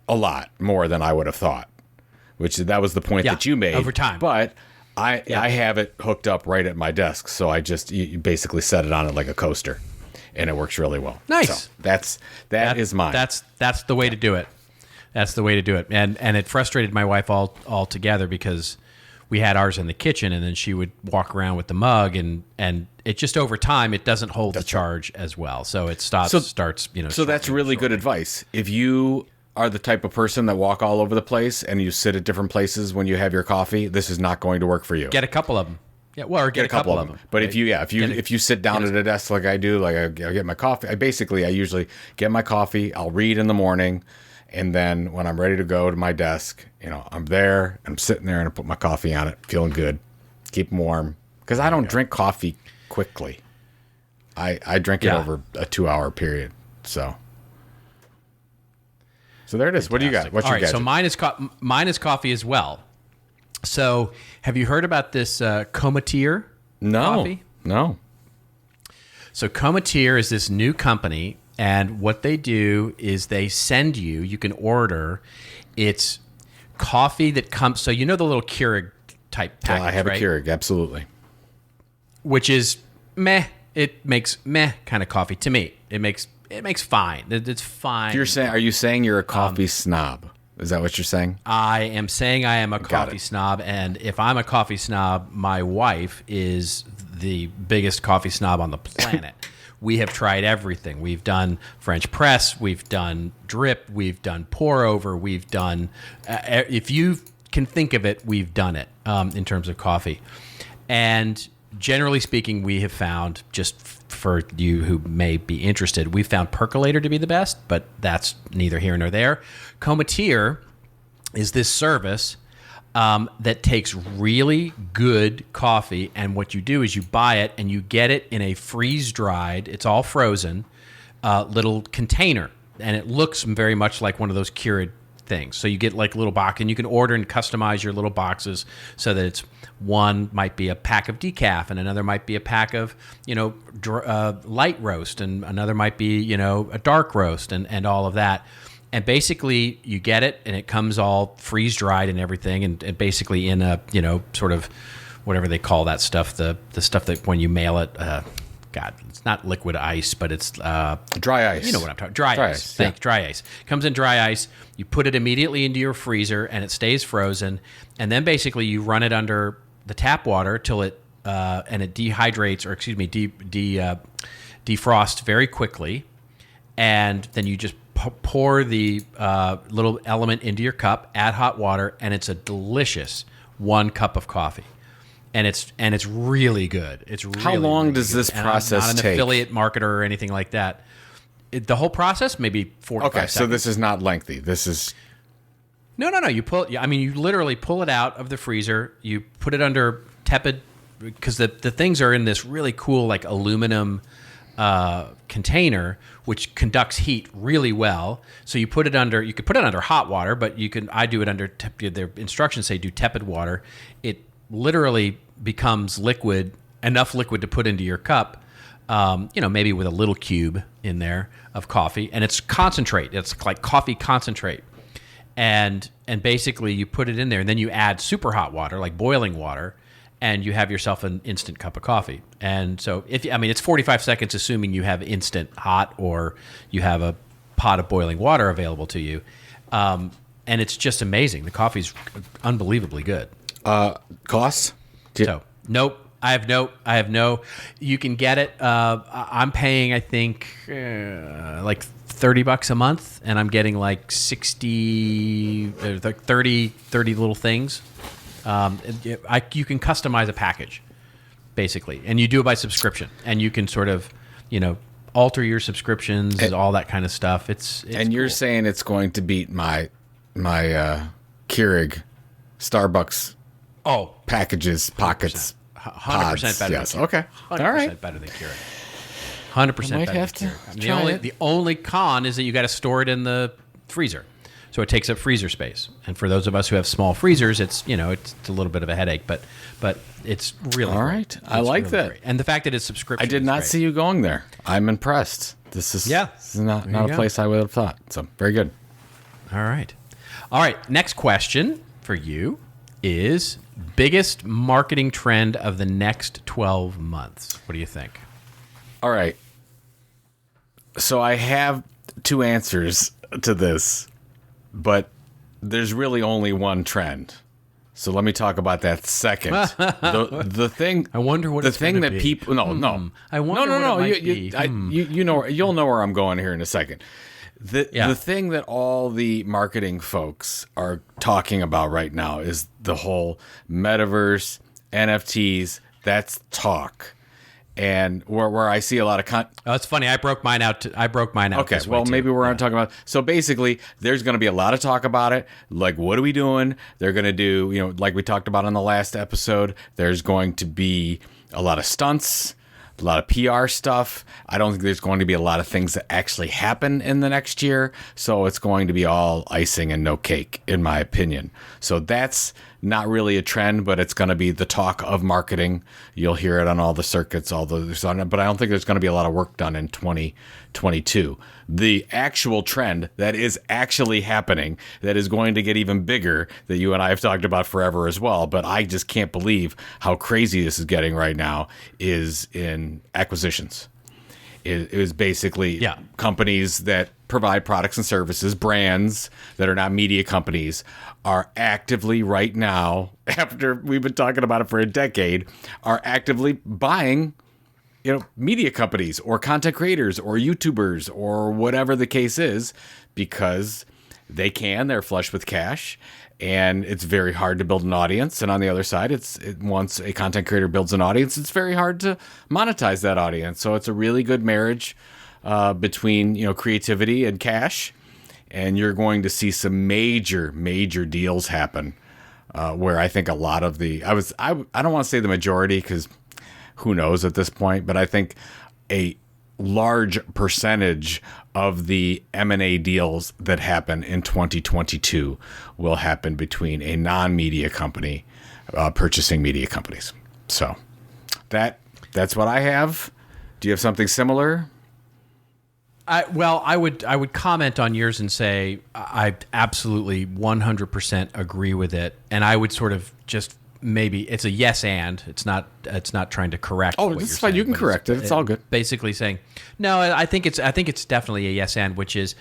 [SPEAKER 3] a lot more than I would have thought, that was the point that you made.
[SPEAKER 2] Over time.
[SPEAKER 3] But I have it hooked up right at my desk. So you basically set it on it like a coaster, and it works really well.
[SPEAKER 2] Nice.
[SPEAKER 3] So that is mine.
[SPEAKER 2] That's the way to do it. That's the way to do it. And it frustrated my wife altogether because we had ours in the kitchen, and then she would walk around with the mug, and it just over time it doesn't hold the charge as well, so it starts. So
[SPEAKER 3] that's really good advice. If you are the type of person that walk all over the place and you sit at different places when you have your coffee, this is not going to work for you.
[SPEAKER 2] Get a couple of them. Yeah, well, or get a couple of them.
[SPEAKER 3] But right? if you sit down at a desk like I do, like I get my coffee. I usually get my coffee. I'll read in the morning. And then when I'm ready to go to my desk, I'm there, I'm sitting there, and I put my coffee on it, feeling good, keep them warm. Because I don't drink coffee quickly. I drink it over a 2-hour period. So there it is. Fantastic. What do you got? What's your gadget?
[SPEAKER 2] So mine is coffee as well. So have you heard about this Comatier coffee?
[SPEAKER 3] No.
[SPEAKER 2] So Comatier is this new company. And what they do is they send you can order, it's coffee that comes, so the little Keurig type package,
[SPEAKER 3] I have a Keurig, absolutely.
[SPEAKER 2] Which is meh. It makes meh kind of coffee to me. It makes fine. It's fine.
[SPEAKER 3] Are you saying you're a coffee snob? Is that what you're saying?
[SPEAKER 2] I am saying I am a coffee snob, and if I'm a coffee snob, my wife is the biggest coffee snob on the planet. we have tried everything. We've done French press, we've done drip, we've done pour over, we've done, if you can think of it, we've done it in terms of coffee. And generally speaking, we have found, just for you who may be interested, we found Percolator to be the best, but that's neither here nor there. Comatier is this service that takes really good coffee, and what you do is you buy it and you get it in a freeze-dried, it's all frozen, little container, and it looks very much like one of those Keurig things. So you get like a little box, and you can order and customize your little boxes so that it's one might be a pack of decaf, and another might be a pack of, light roast, and another might be, a dark roast, and all of that. And basically you get it and it comes all freeze dried and everything, and basically in a, sort of whatever they call that stuff, the stuff that when you mail it, it's not liquid ice, but it's
[SPEAKER 3] dry ice.
[SPEAKER 2] You know what I'm talking. Dry ice. Thanks. Dry ice. Comes in dry ice. You put it immediately into your freezer and it stays frozen. And then basically you run it under the tap water till it and it dehydrates, or defrosts very quickly. And then you just pour the little element into your cup, add hot water, and it's a delicious 1 cup of coffee. And it's really good. It's really,
[SPEAKER 3] how long
[SPEAKER 2] really
[SPEAKER 3] does
[SPEAKER 2] good.
[SPEAKER 3] this process
[SPEAKER 2] take? I'm not an affiliate marketer or anything like that. The whole process, maybe 4 to 5 seconds.
[SPEAKER 3] Okay, so this is not lengthy. This is...
[SPEAKER 2] No. You literally pull it out of the freezer. You put it under tepid, because the things are in this really cool like aluminum container, which conducts heat really well. So you could put it under hot water, but I do it under, their instructions say do tepid water. It literally becomes liquid, enough liquid to put into your cup, maybe with a little cube in there of coffee, and it's concentrate. It's like coffee concentrate. And basically you put it in there, and then you add super hot water, like boiling water, and you have yourself an instant cup of coffee. And so it's 45 seconds, assuming you have instant hot or you have a pot of boiling water available to you. And it's just amazing. The coffee's unbelievably good.
[SPEAKER 3] Costs?
[SPEAKER 2] So, nope. I have no. You can get it. I'm paying, I think, like $30 a month, and I'm getting like 30 little things. You can customize a package, basically, and you do it by subscription, and you can sort of, alter your subscriptions, all that kind of stuff. It's
[SPEAKER 3] and you're
[SPEAKER 2] cool.
[SPEAKER 3] Saying it's going to beat my Keurig Starbucks packages, pockets,
[SPEAKER 2] 100% better.
[SPEAKER 3] Yes.
[SPEAKER 2] Than Keurig.
[SPEAKER 3] Okay.
[SPEAKER 2] 100%
[SPEAKER 3] All right.
[SPEAKER 2] better than Keurig. 100% better than Keurig. The only con is that you got to store it in the freezer. So it takes up freezer space, and for those of us who have small freezers, it's a little bit of a headache, but it's really
[SPEAKER 3] all right.
[SPEAKER 2] Great.
[SPEAKER 3] I like
[SPEAKER 2] really
[SPEAKER 3] that,
[SPEAKER 2] great. And the fact that it's subscription.
[SPEAKER 3] I did not see you going there. I'm impressed. This is not a place I would have thought. So very good.
[SPEAKER 2] All right. Next question for you is biggest marketing trend of the next 12 months. What do you think?
[SPEAKER 3] All right. So I have 2 answers to this. But there's really only one trend. So let me talk about that second. The thing
[SPEAKER 2] I wonder what
[SPEAKER 3] the
[SPEAKER 2] it's
[SPEAKER 3] thing that
[SPEAKER 2] be.
[SPEAKER 3] people no.
[SPEAKER 2] I wonder what it might be.
[SPEAKER 3] You'll know where I'm going here in a second. The thing that all the marketing folks are talking about right now is the whole metaverse, NFTs, that's talk. And where I see a lot of
[SPEAKER 2] it's funny. I broke mine out.
[SPEAKER 3] Okay, well, maybe we're not talking about. So basically, there's going to be a lot of talk about it. Like, what are we doing? They're going to do, like we talked about on the last episode. There's going to be a lot of stunts, a lot of PR stuff. I don't think there's going to be a lot of things that actually happen in the next year. So it's going to be all icing and no cake, in my opinion. So that's not really a trend, but it's going to be the talk of marketing. You'll hear it on all the circuits, but I don't think there's going to be a lot of work done in 2022. The actual trend that is actually happening, that is going to get even bigger, that you and I have talked about forever as well, but I just can't believe how crazy this is getting right now, is in acquisitions. It was basically companies that provide products and services, brands that are not media companies, are actively right now, after we've been talking about it for a decade, are actively buying media companies or content creators or YouTubers or whatever the case is, because they're flush with cash, and it's very hard to build an audience. And on the other side, once a content creator builds an audience, it's very hard to monetize that audience. So it's a really good marriage between creativity and cash, and you're going to see some major deals happen. Where I think a lot of I don't want to say the majority, because who knows at this point, but I think a large percentage of the M&A deals that happen in 2022 will happen between a non-media company purchasing media companies. So that's what I have. Do you have something similar?
[SPEAKER 2] I would comment on yours and say I absolutely 100% agree with it, and I would sort of just maybe it's a yes and it's not trying to correct.
[SPEAKER 3] Oh, it's fine. You can correct it. It's all good.
[SPEAKER 2] Basically saying no. I think it's definitely a yes and, which is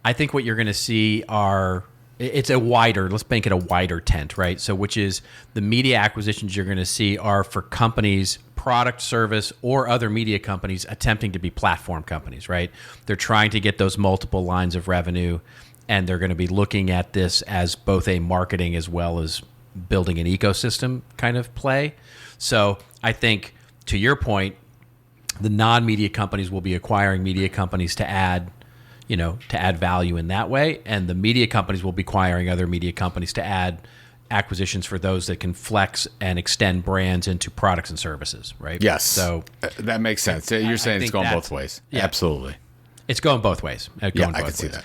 [SPEAKER 2] I think what you're going to see it's a wider. Let's make it a wider tent, right? So which is the media acquisitions you're going to see are for companies, product, service, or other media companies attempting to be platform companies, right? They're trying to get those multiple lines of revenue, and they're going to be looking at this as both a marketing as well as building an ecosystem kind of play. So I think, to your point, the non-media companies will be acquiring media companies to add value in that way, and the media companies will be acquiring other media companies to add acquisitions for those that can flex and extend brands into products and services, right?
[SPEAKER 3] Yes.
[SPEAKER 2] So
[SPEAKER 3] that makes sense. You're saying it's going both ways. Yeah. Absolutely.
[SPEAKER 2] It's going both ways.
[SPEAKER 3] I can see that.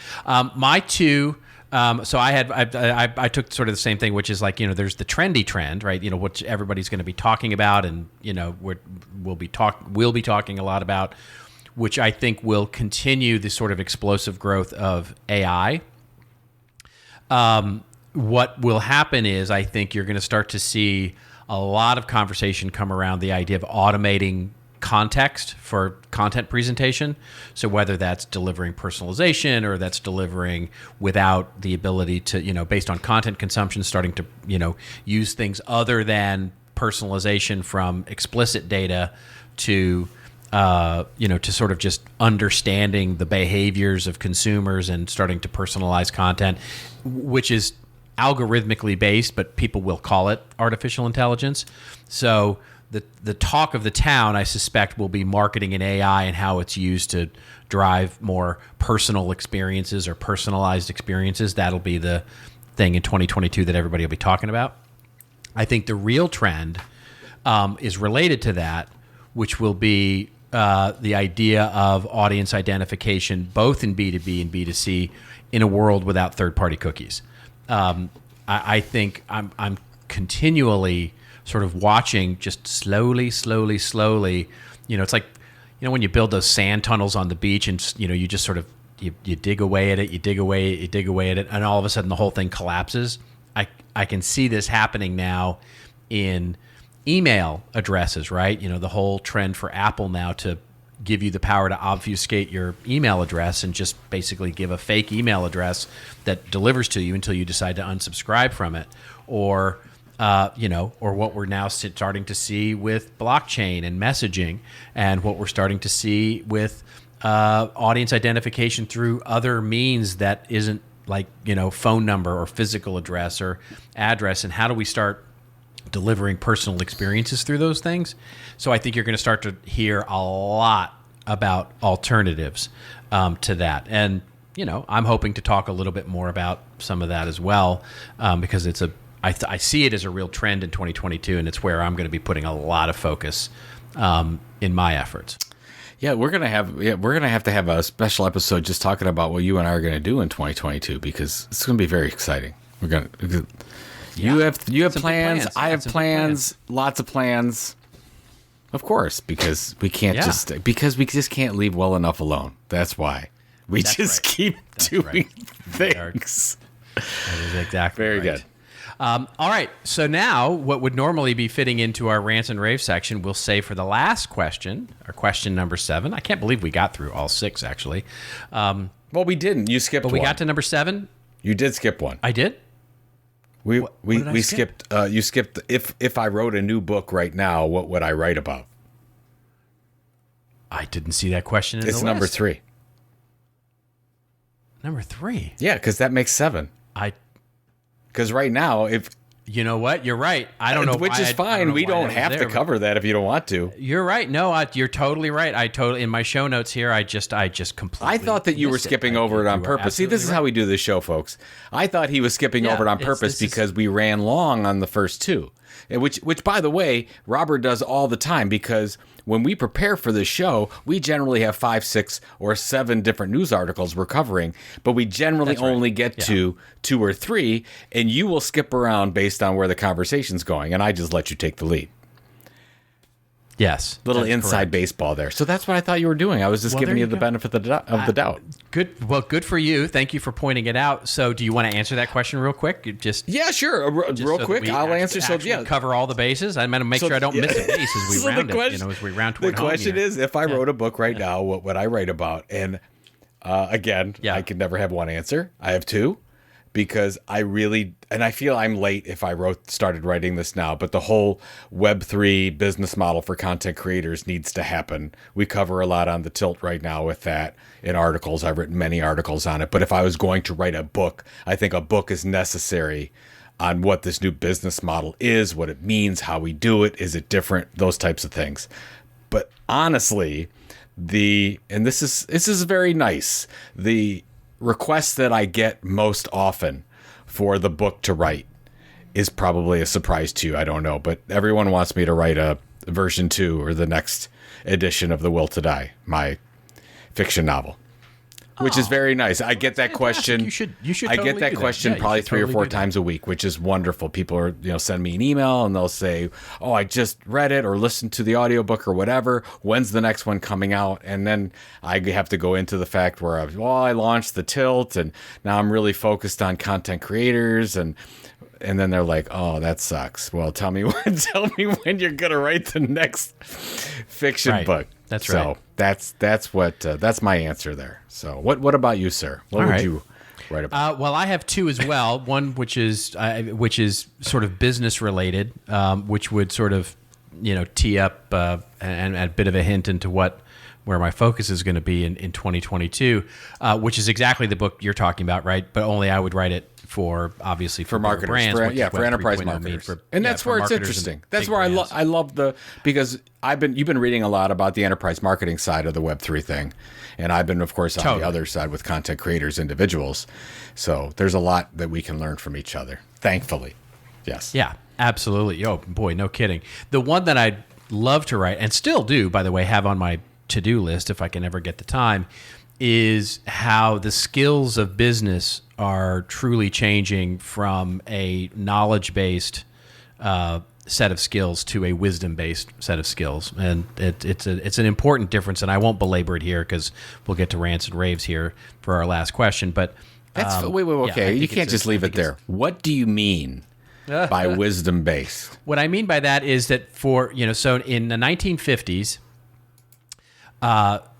[SPEAKER 2] My two. So I took sort of the same thing, which is like, there's the trendy trend, right? Which everybody's going to be talking about, and we'll be talking a lot about, which I think will continue this sort of explosive growth of AI. What will happen is I think you're going to start to see a lot of conversation come around the idea of automating context for content presentation. So whether that's delivering personalization or that's delivering without the ability to, based on content consumption, starting to, use things other than personalization from explicit data to, to sort of just understanding the behaviors of consumers and starting to personalize content, which is algorithmically based, but people will call it artificial intelligence. So the talk of the town, I suspect, will be marketing and AI and how it's used to drive more personal experiences or personalized experiences. That'll be the thing in 2022 that everybody will be talking about. I think the real trend is related to that, which will be the idea of audience identification, both in B2B and B2C, in a world without third-party cookies. I think I'm continually sort of watching, just slowly. It's like, when you build those sand tunnels on the beach, and you just sort of you dig away at it, you dig away at it, and all of a sudden the whole thing collapses. I can see this happening now in email addresses, right? The whole trend for Apple now to give you the power to obfuscate your email address and just basically give a fake email address that delivers to you until you decide to unsubscribe from it, or what we're now starting to see with blockchain and messaging, and what we're starting to see with audience identification through other means that isn't like, phone number or physical address or address, and how do we start delivering personal experiences through those things. So I think you're going to start to hear a lot about alternatives to that. And, I'm hoping to talk a little bit more about some of that as well, because I see it as a real trend in 2022, and it's where I'm going to be putting a lot of focus in my efforts.
[SPEAKER 3] Yeah, we're gonna have to have a special episode just talking about what you and I are gonna do in 2022, because it's gonna be very exciting. You have plans. I have plans. Lots of plans. Of course, because we just can't leave well enough alone. That's why we keep doing things.
[SPEAKER 2] That is exactly
[SPEAKER 3] very good.
[SPEAKER 2] All right. So now what would normally be fitting into our rants and rave section, we'll save for the last question, or question number 7. I can't believe we got through all 6, actually.
[SPEAKER 3] Well, we didn't. You skipped one.
[SPEAKER 2] But we got to number 7.
[SPEAKER 3] You did skip one.
[SPEAKER 2] I did?
[SPEAKER 3] We skipped. You skipped. If I wrote a new book right now, what would I write about?
[SPEAKER 2] I didn't see that question in the list.
[SPEAKER 3] It's number 3.
[SPEAKER 2] Number 3?
[SPEAKER 3] Yeah, because that makes 7. Because right now, if...
[SPEAKER 2] You know what? You're right. I don't know.
[SPEAKER 3] Which is fine. We don't have to cover that if you don't want to.
[SPEAKER 2] You're right. No, you're totally right. In my show notes here, I just completely.
[SPEAKER 3] I thought that you were skipping over it on purpose. See, this is how we do this show, folks. I thought he was skipping over it on purpose because we ran long on the first 2. Which, by the way, Robert does all the time, because when we prepare for this show, we generally have 5, 6, or 7 different news articles we're covering, but we generally only get to 2 or 3, and you will skip around based on where the conversation's going, and I just let you take the lead.
[SPEAKER 2] Yes.
[SPEAKER 3] Little inside baseball there. So that's what I thought you were doing. I was just giving you the benefit of the doubt.
[SPEAKER 2] Good. Well, good for you. Thank you for pointing it out. So do you want to answer that question real quick?
[SPEAKER 3] Yeah, sure. Real quick. I'll answer. So
[SPEAKER 2] cover all the bases. I'm going to make sure I don't miss a base as we round it. As we round toward
[SPEAKER 3] home. The question is, if I wrote a book right now, what would I write about? And again, I can never have one answer. I have 2. Because I feel I'm late if I started writing this now, but the whole Web3 business model for content creators needs to happen. We cover a lot on the Tilt right now with that in articles. I've written many articles on it. But if I was going to write a book, I think a book is necessary on what this new business model is, what it means, how we do it, is it different, those types of things. But honestly, and this is very nice, the request that I get most often for the book to write is probably a surprise to you. I don't know, but everyone wants me to write a version 2 or the next edition of The Will to Die, my fiction novel, which is very nice. I get that question.
[SPEAKER 2] You should
[SPEAKER 3] I get that question probably 3 or 4 times a week, which is wonderful. People are, send me an email and they'll say, "Oh, I just read it or listened to the audiobook or whatever. When's the next one coming out?" And then I have to go into the fact where I launched the Tilt and now I'm really focused on content creators, and then they're like, "Oh, that sucks." Well, tell me when you're gonna write the next fiction book.
[SPEAKER 2] That's right.
[SPEAKER 3] So that's my answer there. So what about you, sir? What would you write about?
[SPEAKER 2] Well, I have 2 as well. One which is sort of business related, which would sort of tee up and a bit of a hint into where my focus is going to be in 2022, which is exactly the book you're talking about, right? But only I would write it for
[SPEAKER 3] marketers,
[SPEAKER 2] brands,
[SPEAKER 3] for enterprise marketers, and that's where it's interesting. That's where I love because you've been reading a lot about the enterprise marketing side of the Web3 thing, and I've been, of course, on the other side with content creators, individuals. So there's a lot that we can learn from each other, thankfully. Yes.
[SPEAKER 2] Yeah, absolutely. Oh boy, no kidding. The one that I'd love to write, and still do, by the way, have on my to-do list if I can ever get the time, is how the skills of business are truly changing from a knowledge-based set of skills to a wisdom-based set of skills. And it's an important difference, and I won't belabor it here because we'll get to rants and raves here for our last question. But
[SPEAKER 3] that's okay. You can't just leave it there. What do you mean by wisdom-based?
[SPEAKER 2] What I mean by that is that so in the 1950s,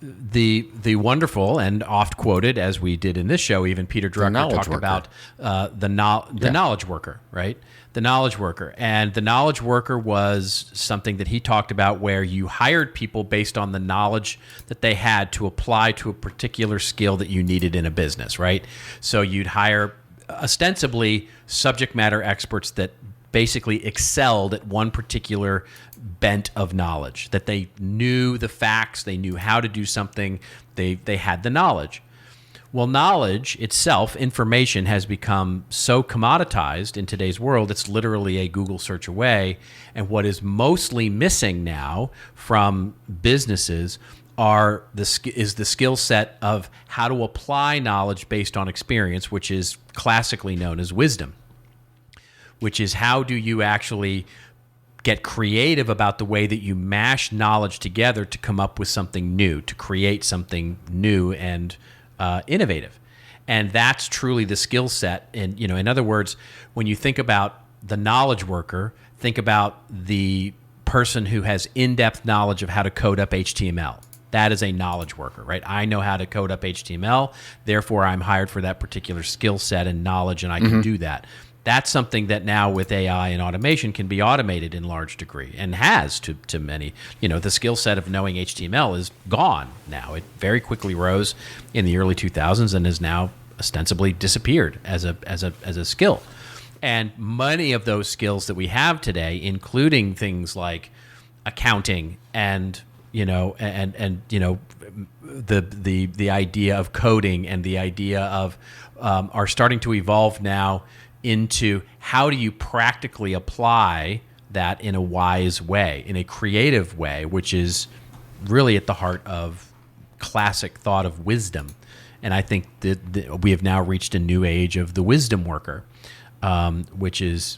[SPEAKER 2] the wonderful and oft quoted, as we did in this show, even Peter Drucker talked about the knowledge worker, right? The knowledge worker. And the knowledge worker was something that he talked about where you hired people based on the knowledge that they had to apply to a particular skill that you needed in a business, right? So you'd hire ostensibly subject matter experts that basically excelled at one particular bent of knowledge, that they knew the facts, they knew how to do something, they had the knowledge. Well, knowledge itself, information, has become so commoditized in today's world, it's literally a Google search away. And what is mostly missing now from businesses is the skill set of how to apply knowledge based on experience, which is classically known as wisdom, which is how do you actually get creative about the way that you mash knowledge together to come up with something new, to create something new and innovative. And that's truly the skill set. And, in other words, when you think about the knowledge worker, think about the person who has in-depth knowledge of how to code up HTML. That is a knowledge worker, right? I know how to code up HTML, therefore I'm hired for that particular skill set and knowledge, and I can do that. that's something that now with AI and automation can be automated in large degree, and has to many. The skill set of knowing HTML is gone now. It very quickly rose in the early 2000s and has now ostensibly disappeared as a skill. And many of those skills that we have today, including things like accounting and the idea of coding and the idea of are starting to evolve now into how do you practically apply that in a wise way, in a creative way, which is really at the heart of classic thought of wisdom. And I think that we have now reached a new age of the wisdom worker, which is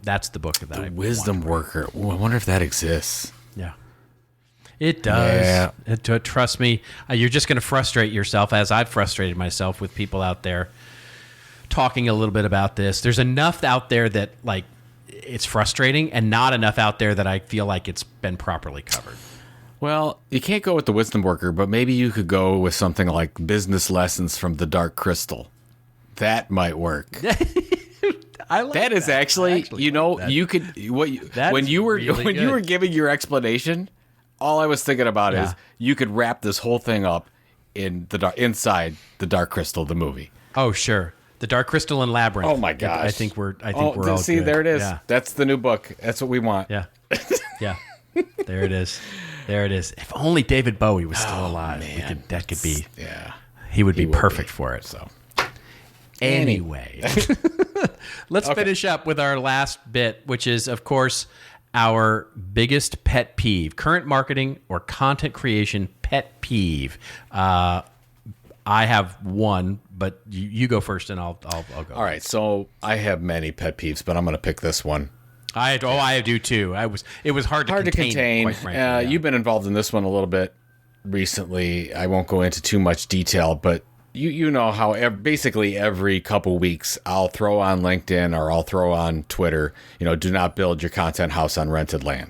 [SPEAKER 2] that's the book that I
[SPEAKER 3] wisdom worker. Ooh, I wonder if that exists.
[SPEAKER 2] Yeah. It does. Yeah. Trust me, you're just going to frustrate yourself, as I've frustrated myself with people out there talking a little bit about this. There's enough out there that like it's frustrating, and not enough out there that I feel like it's been properly covered.
[SPEAKER 3] Well, you can't go with the wisdom worker, but maybe you could go with something like business lessons from the Dark Crystal. That might work.
[SPEAKER 2] I like
[SPEAKER 3] that. Is actually you could when you were giving your explanation. All I was thinking about is you could wrap this whole thing up in inside the Dark Crystal, the movie.
[SPEAKER 2] Oh, sure. The Dark Crystal and Labyrinth.
[SPEAKER 3] Oh my gosh.
[SPEAKER 2] I think we're all
[SPEAKER 3] see,
[SPEAKER 2] good.
[SPEAKER 3] There it is.
[SPEAKER 2] Yeah.
[SPEAKER 3] That's the new book. That's what we want.
[SPEAKER 2] Yeah. Yeah. There it is. There it is. If only David Bowie was still alive.
[SPEAKER 3] Man.
[SPEAKER 2] That could be.
[SPEAKER 3] Yeah.
[SPEAKER 2] He would be perfect for it. So. Anyway. Let's finish up with our last bit, which is, of course, our biggest pet peeve. Current marketing or content creation pet peeve. I have one, but you go first, and I'll go.
[SPEAKER 3] All right. So I have many pet peeves, but I'm going to pick this one.
[SPEAKER 2] I do too. It was hard to contain. Quite frankly, yeah.
[SPEAKER 3] You've been involved in this one a little bit recently. I won't go into too much detail, but you know how basically every couple weeks I'll throw on LinkedIn or I'll throw on Twitter, do not build your content house on rented land.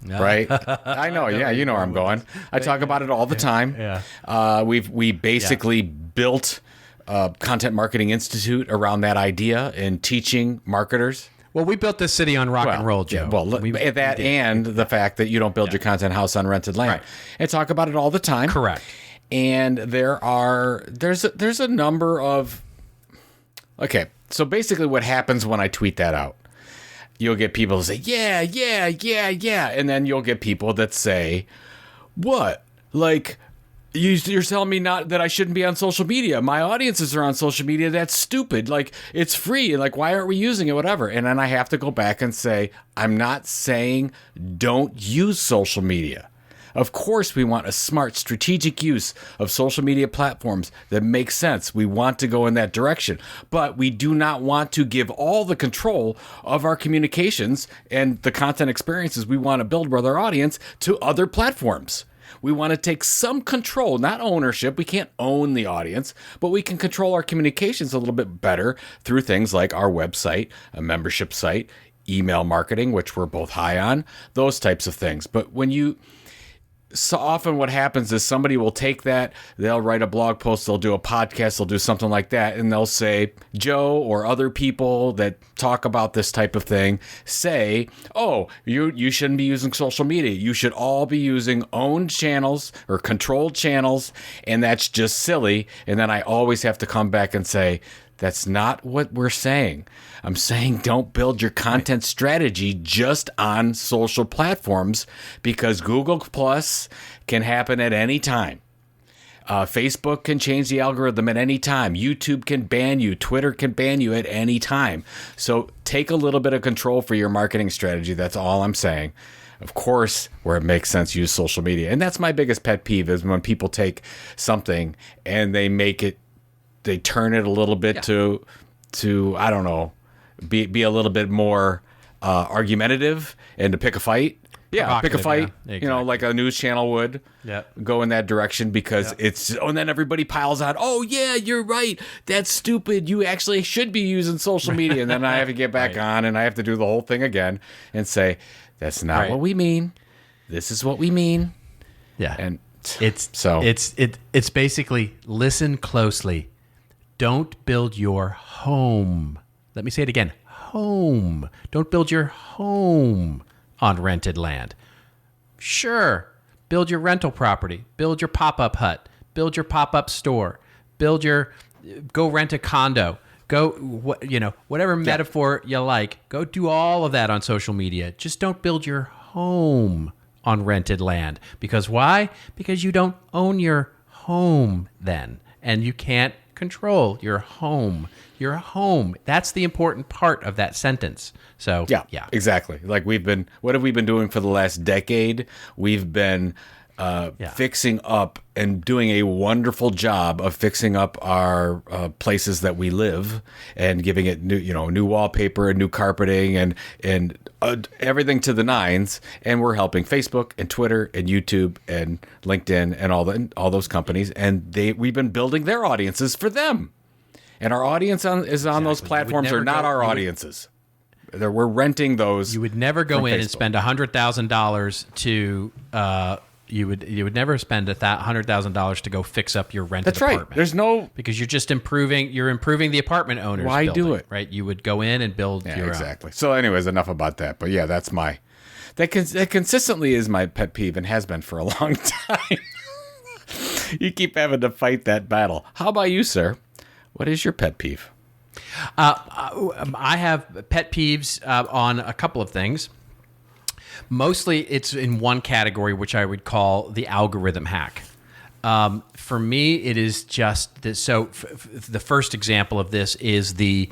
[SPEAKER 3] No. Right? I know. Yeah, you know where I'm going. I talk about it all the time.
[SPEAKER 2] Yeah.
[SPEAKER 3] We basically built Content Marketing Institute around that idea and teaching marketers.
[SPEAKER 2] Well, we built this city on rock and roll, Joe.
[SPEAKER 3] Yeah, well, the fact that you don't build your content house on rented land. Right. And talk about it all the time.
[SPEAKER 2] Correct.
[SPEAKER 3] And there's a number of... Okay, so basically what happens when I tweet that out, you'll get people to say, yeah. And then you'll get people that say, what? Like, you're telling me not that I shouldn't be on social media. My audiences are on social media. That's stupid. Like, it's free. Like, why aren't we using it? Whatever. And then I have to go back and say, I'm not saying don't use social media. Of course, we want a smart, strategic use of social media platforms that makes sense. We want to go in that direction. But we do not want to give all the control of our communications and the content experiences we want to build with our audience to other platforms. We want to take some control, not ownership. We can't own the audience, but we can control our communications a little bit better through things like our website, a membership site, email marketing, which we're both high on, those types of things. But so often what happens is somebody will take that, they'll write a blog post, they'll do a podcast, they'll do something like that, and they'll say, Joe or other people that talk about this type of thing say, oh, you shouldn't be using social media. You should all be using owned channels or controlled channels, and that's just silly. And then I always have to come back and say, that's not what we're saying. I'm saying don't build your content strategy just on social platforms, because Google Plus can happen at any time. Facebook can change the algorithm at any time. YouTube can ban you. Twitter can ban you at any time. So take a little bit of control for your marketing strategy. That's all I'm saying. Of course, where it makes sense, use social media. And that's my biggest pet peeve, is when people take something and they turn it a little bit to I don't know, be a little bit more argumentative and to pick a fight. Yeah, pick a fight. Yeah, exactly. Like a news channel would. Yeah. Go in that direction because and then everybody piles on. Oh yeah, you're right. That's stupid. You actually should be using social media. And then I have to get back on and I have to do the whole thing again and say, that's not what we mean. This is what we mean.
[SPEAKER 2] Yeah.
[SPEAKER 3] And
[SPEAKER 2] it's basically listen closely. Don't build your home. Let me say it again. Home. Don't build your home on rented land. Sure, build your rental property, build your pop-up hut, build your pop-up store, go rent a condo, whatever metaphor you like, go do all of that on social media. Just don't build your home on rented land. Because why? Because you don't own your home then, and you can't control your home. Your home. That's the important part of that sentence. So yeah,
[SPEAKER 3] exactly. Like what have we been doing for the last decade? We've been fixing up and doing a wonderful job of fixing up our places that we live and giving it new wallpaper and new carpeting and everything to the nines. And we're helping Facebook and Twitter and YouTube and LinkedIn and all those companies. And we've been building their audiences for them. And our audience is on those platforms are not our audiences. We're renting those.
[SPEAKER 2] You would never go in and spend $100,000 to. You would never spend $100,000 to go fix up your rented apartment.
[SPEAKER 3] That's right.
[SPEAKER 2] Because you're just improving the apartment owner's
[SPEAKER 3] Why
[SPEAKER 2] building,
[SPEAKER 3] do it?
[SPEAKER 2] Right? You would go in and build your own.
[SPEAKER 3] Exactly. So anyways, enough about that. But yeah, that's that consistently is my pet peeve and has been for a long time. You keep having to fight that battle. How about you, sir? What is your pet peeve?
[SPEAKER 2] I have pet peeves on a couple of things. Mostly it's in one category, which I would call the algorithm hack. For me, it is just this. So the first example of this is the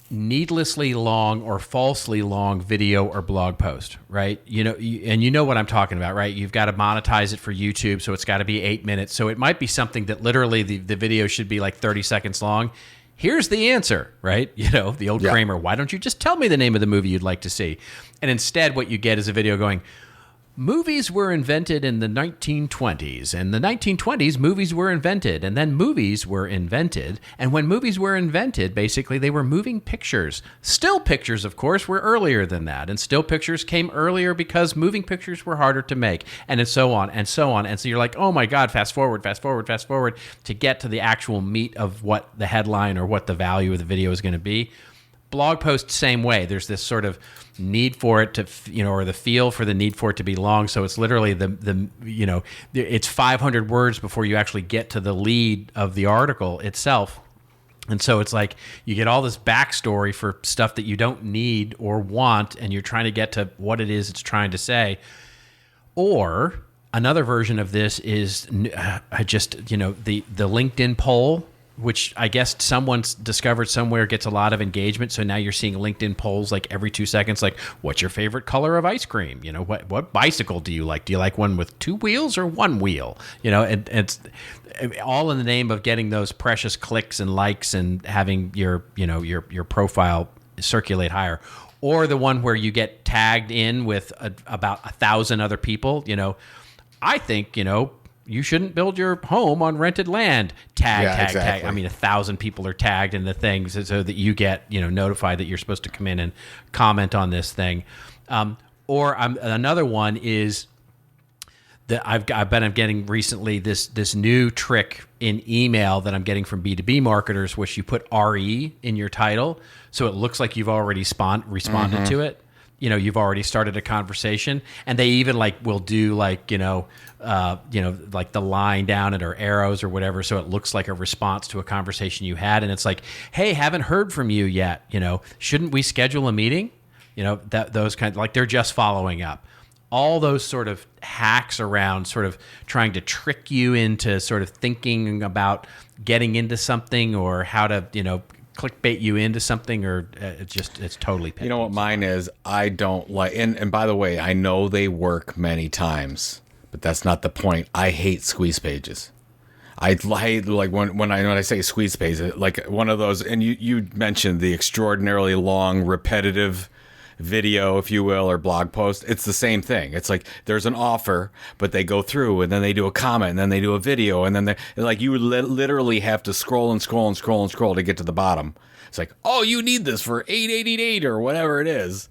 [SPEAKER 2] needlessly long or falsely long video or blog post, right? And you know what I'm talking about, right? You've got to monetize it for YouTube, so it's got to be 8 minutes. So it might be something that literally the video should be like 30 seconds long. Here's the answer, right? The old Kramer, why don't you just tell me the name of the movie you'd like to see? And instead what you get is a video going, movies were invented in the 1920s. In the 1920s, movies were invented. And then movies were invented. And when movies were invented, basically, they were moving pictures. Still pictures, of course, were earlier than that. And still pictures came earlier because moving pictures were harder to make. And so on, and so on. And so you're like, oh my God, fast forward, to get to the actual meat of what the headline or what the value of the video is going to be. Blog post, same way. There's this sort of need for it to, or the feel for the need for it to be long. So it's literally it's 500 words before you actually get to the lead of the article itself. And so it's like you get all this backstory for stuff that you don't need or want, and you're trying to get to what it is it's trying to say. Or another version of this is the LinkedIn poll, which I guess someone's discovered somewhere gets a lot of engagement. So now you're seeing LinkedIn polls like every 2 seconds, like, what's your favorite color of ice cream? What bicycle do you like? Do you like one with 2 wheels or 1 wheel? And it's all in the name of getting those precious clicks and likes and having your profile circulate higher. Or the one where you get tagged in with about 1,000 other people. I think, you shouldn't build your home on rented land. Tag. I mean, 1,000 people are tagged in the things so that you get, notified that you're supposed to come in and comment on this thing. Another one is that I'm getting recently this new trick in email that I'm getting from B2B marketers, which you put RE in your title, so it looks like you've already responded to it. You've already started a conversation, and they even will do like the line down it or arrows or whatever, so it looks like a response to a conversation you had, and it's like, hey, haven't heard from you yet. Shouldn't we schedule a meeting? Those kind of, like, they're just following up. All those sort of hacks around sort of trying to trick you into sort of thinking about getting into something or how to clickbait you into something, or it's totally petty.
[SPEAKER 3] What mine is? I don't like, and by the way, I know they work many times, but that's not the point. I hate squeeze pages. I hate, like, when I say squeeze pages, like one of those, and you mentioned the extraordinarily long, repetitive video, if you will, or blog post. It's the same thing. It's like there's an offer, but they go through and then they do a comment and then they do a video, and then they, like, you literally have to scroll to get to the bottom. It's like, oh, you need this for $8.88 or whatever it is.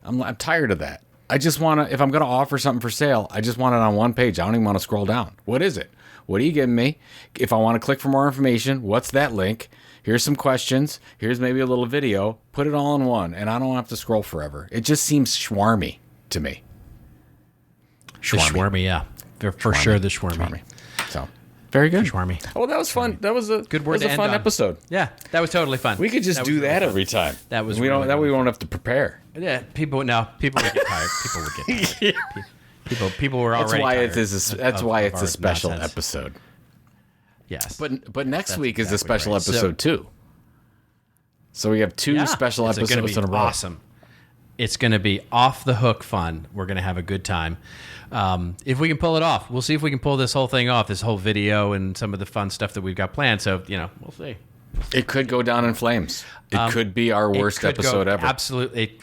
[SPEAKER 3] I'm tired of that. I just want to, if I'm going to offer something for sale, I just want it on one page. I don't even want to scroll down. What is it? What are you giving me? If I want to click for more information, what's that link? Here's some questions. Here's maybe a little video. Put it all in one, and I don't have to scroll forever. It just seems schwarmy to me.
[SPEAKER 2] The shawarma, yeah. For sure, the shawarma.
[SPEAKER 3] So, very good.
[SPEAKER 2] Shawarma.
[SPEAKER 3] Oh, that was fun. That was a good word. That was a fun episode.
[SPEAKER 2] Yeah, that was totally fun.
[SPEAKER 3] We could just do that every time.
[SPEAKER 2] That was
[SPEAKER 3] we won't have to prepare.
[SPEAKER 2] Yeah, people would get tired. People would get tired. People were already tired.
[SPEAKER 3] That's why it's a special episode.
[SPEAKER 2] Yes.
[SPEAKER 3] But next week is a special episode too. So we have two special episodes in a row.
[SPEAKER 2] Awesome. It's going to be off the hook fun. We're going to have a good time. If we can pull it off, we'll see if we can pull this whole thing off, this whole video and some of the fun stuff that we've got planned. So, we'll see.
[SPEAKER 3] It could go down in flames. It could be our worst episode ever.
[SPEAKER 2] Absolutely.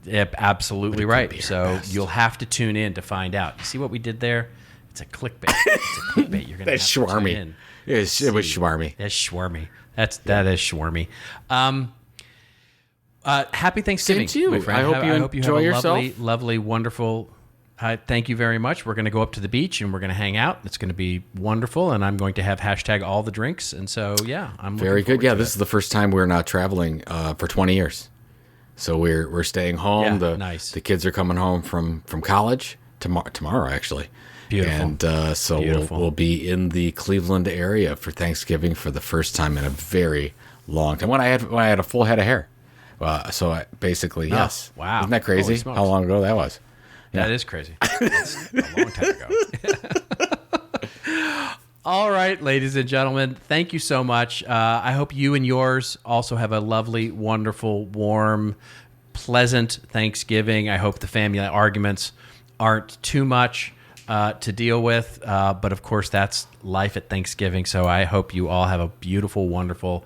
[SPEAKER 2] Absolutely right. So you'll have to tune in to find out. You see what we did there? It's a clickbait. You're going to have to tune in.
[SPEAKER 3] It was shawarmy.
[SPEAKER 2] That's shawarmy. That is shawarmy. Happy Thanksgiving,
[SPEAKER 3] to you.
[SPEAKER 2] My friend.
[SPEAKER 3] I hope you enjoy yourself.
[SPEAKER 2] Lovely, wonderful. Thank you very much. We're going to go up to the beach and we're going to hang out. It's going to be wonderful, and I'm going to have #alldthedrinks. And so, I'm
[SPEAKER 3] very good. Yeah, this is the first time we're not traveling for 20 years. So we're staying home.
[SPEAKER 2] Nice.
[SPEAKER 3] The kids are coming home from college tomorrow, actually.
[SPEAKER 2] Beautiful.
[SPEAKER 3] And so we'll be in the Cleveland area for Thanksgiving for the first time in a very long time. When I had a full head of hair. Yes.
[SPEAKER 2] Wow.
[SPEAKER 3] Isn't that crazy? How long ago that was?
[SPEAKER 2] Yeah. That is crazy. That's a long time ago. All right, ladies and gentlemen, thank you so much. I hope you and yours also have a lovely, wonderful, warm, pleasant Thanksgiving. I hope the family arguments aren't too much to deal with, but of course that's life at Thanksgiving. So I hope you all have a beautiful, wonderful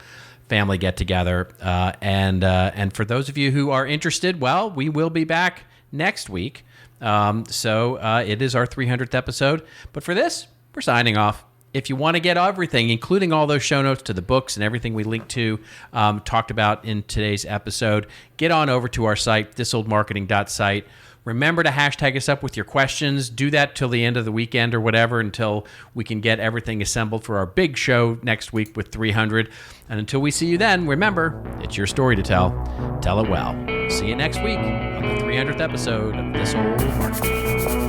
[SPEAKER 2] family get together. And for those of you who are interested, well, we will be back next week. So it is our 300th episode. But for this, we're signing off. If you want to get everything, including all those show notes to the books and everything we linked to, talked about in today's episode, get on over to our site, thisoldmarketing.site. Remember to hashtag us up with your questions. Do that till the end of the weekend or whatever, until we can get everything assembled for our big show next week with 300. And until we see you then, remember, it's your story to tell. Tell it well. See you next week on the 300th episode of This Old Marketing.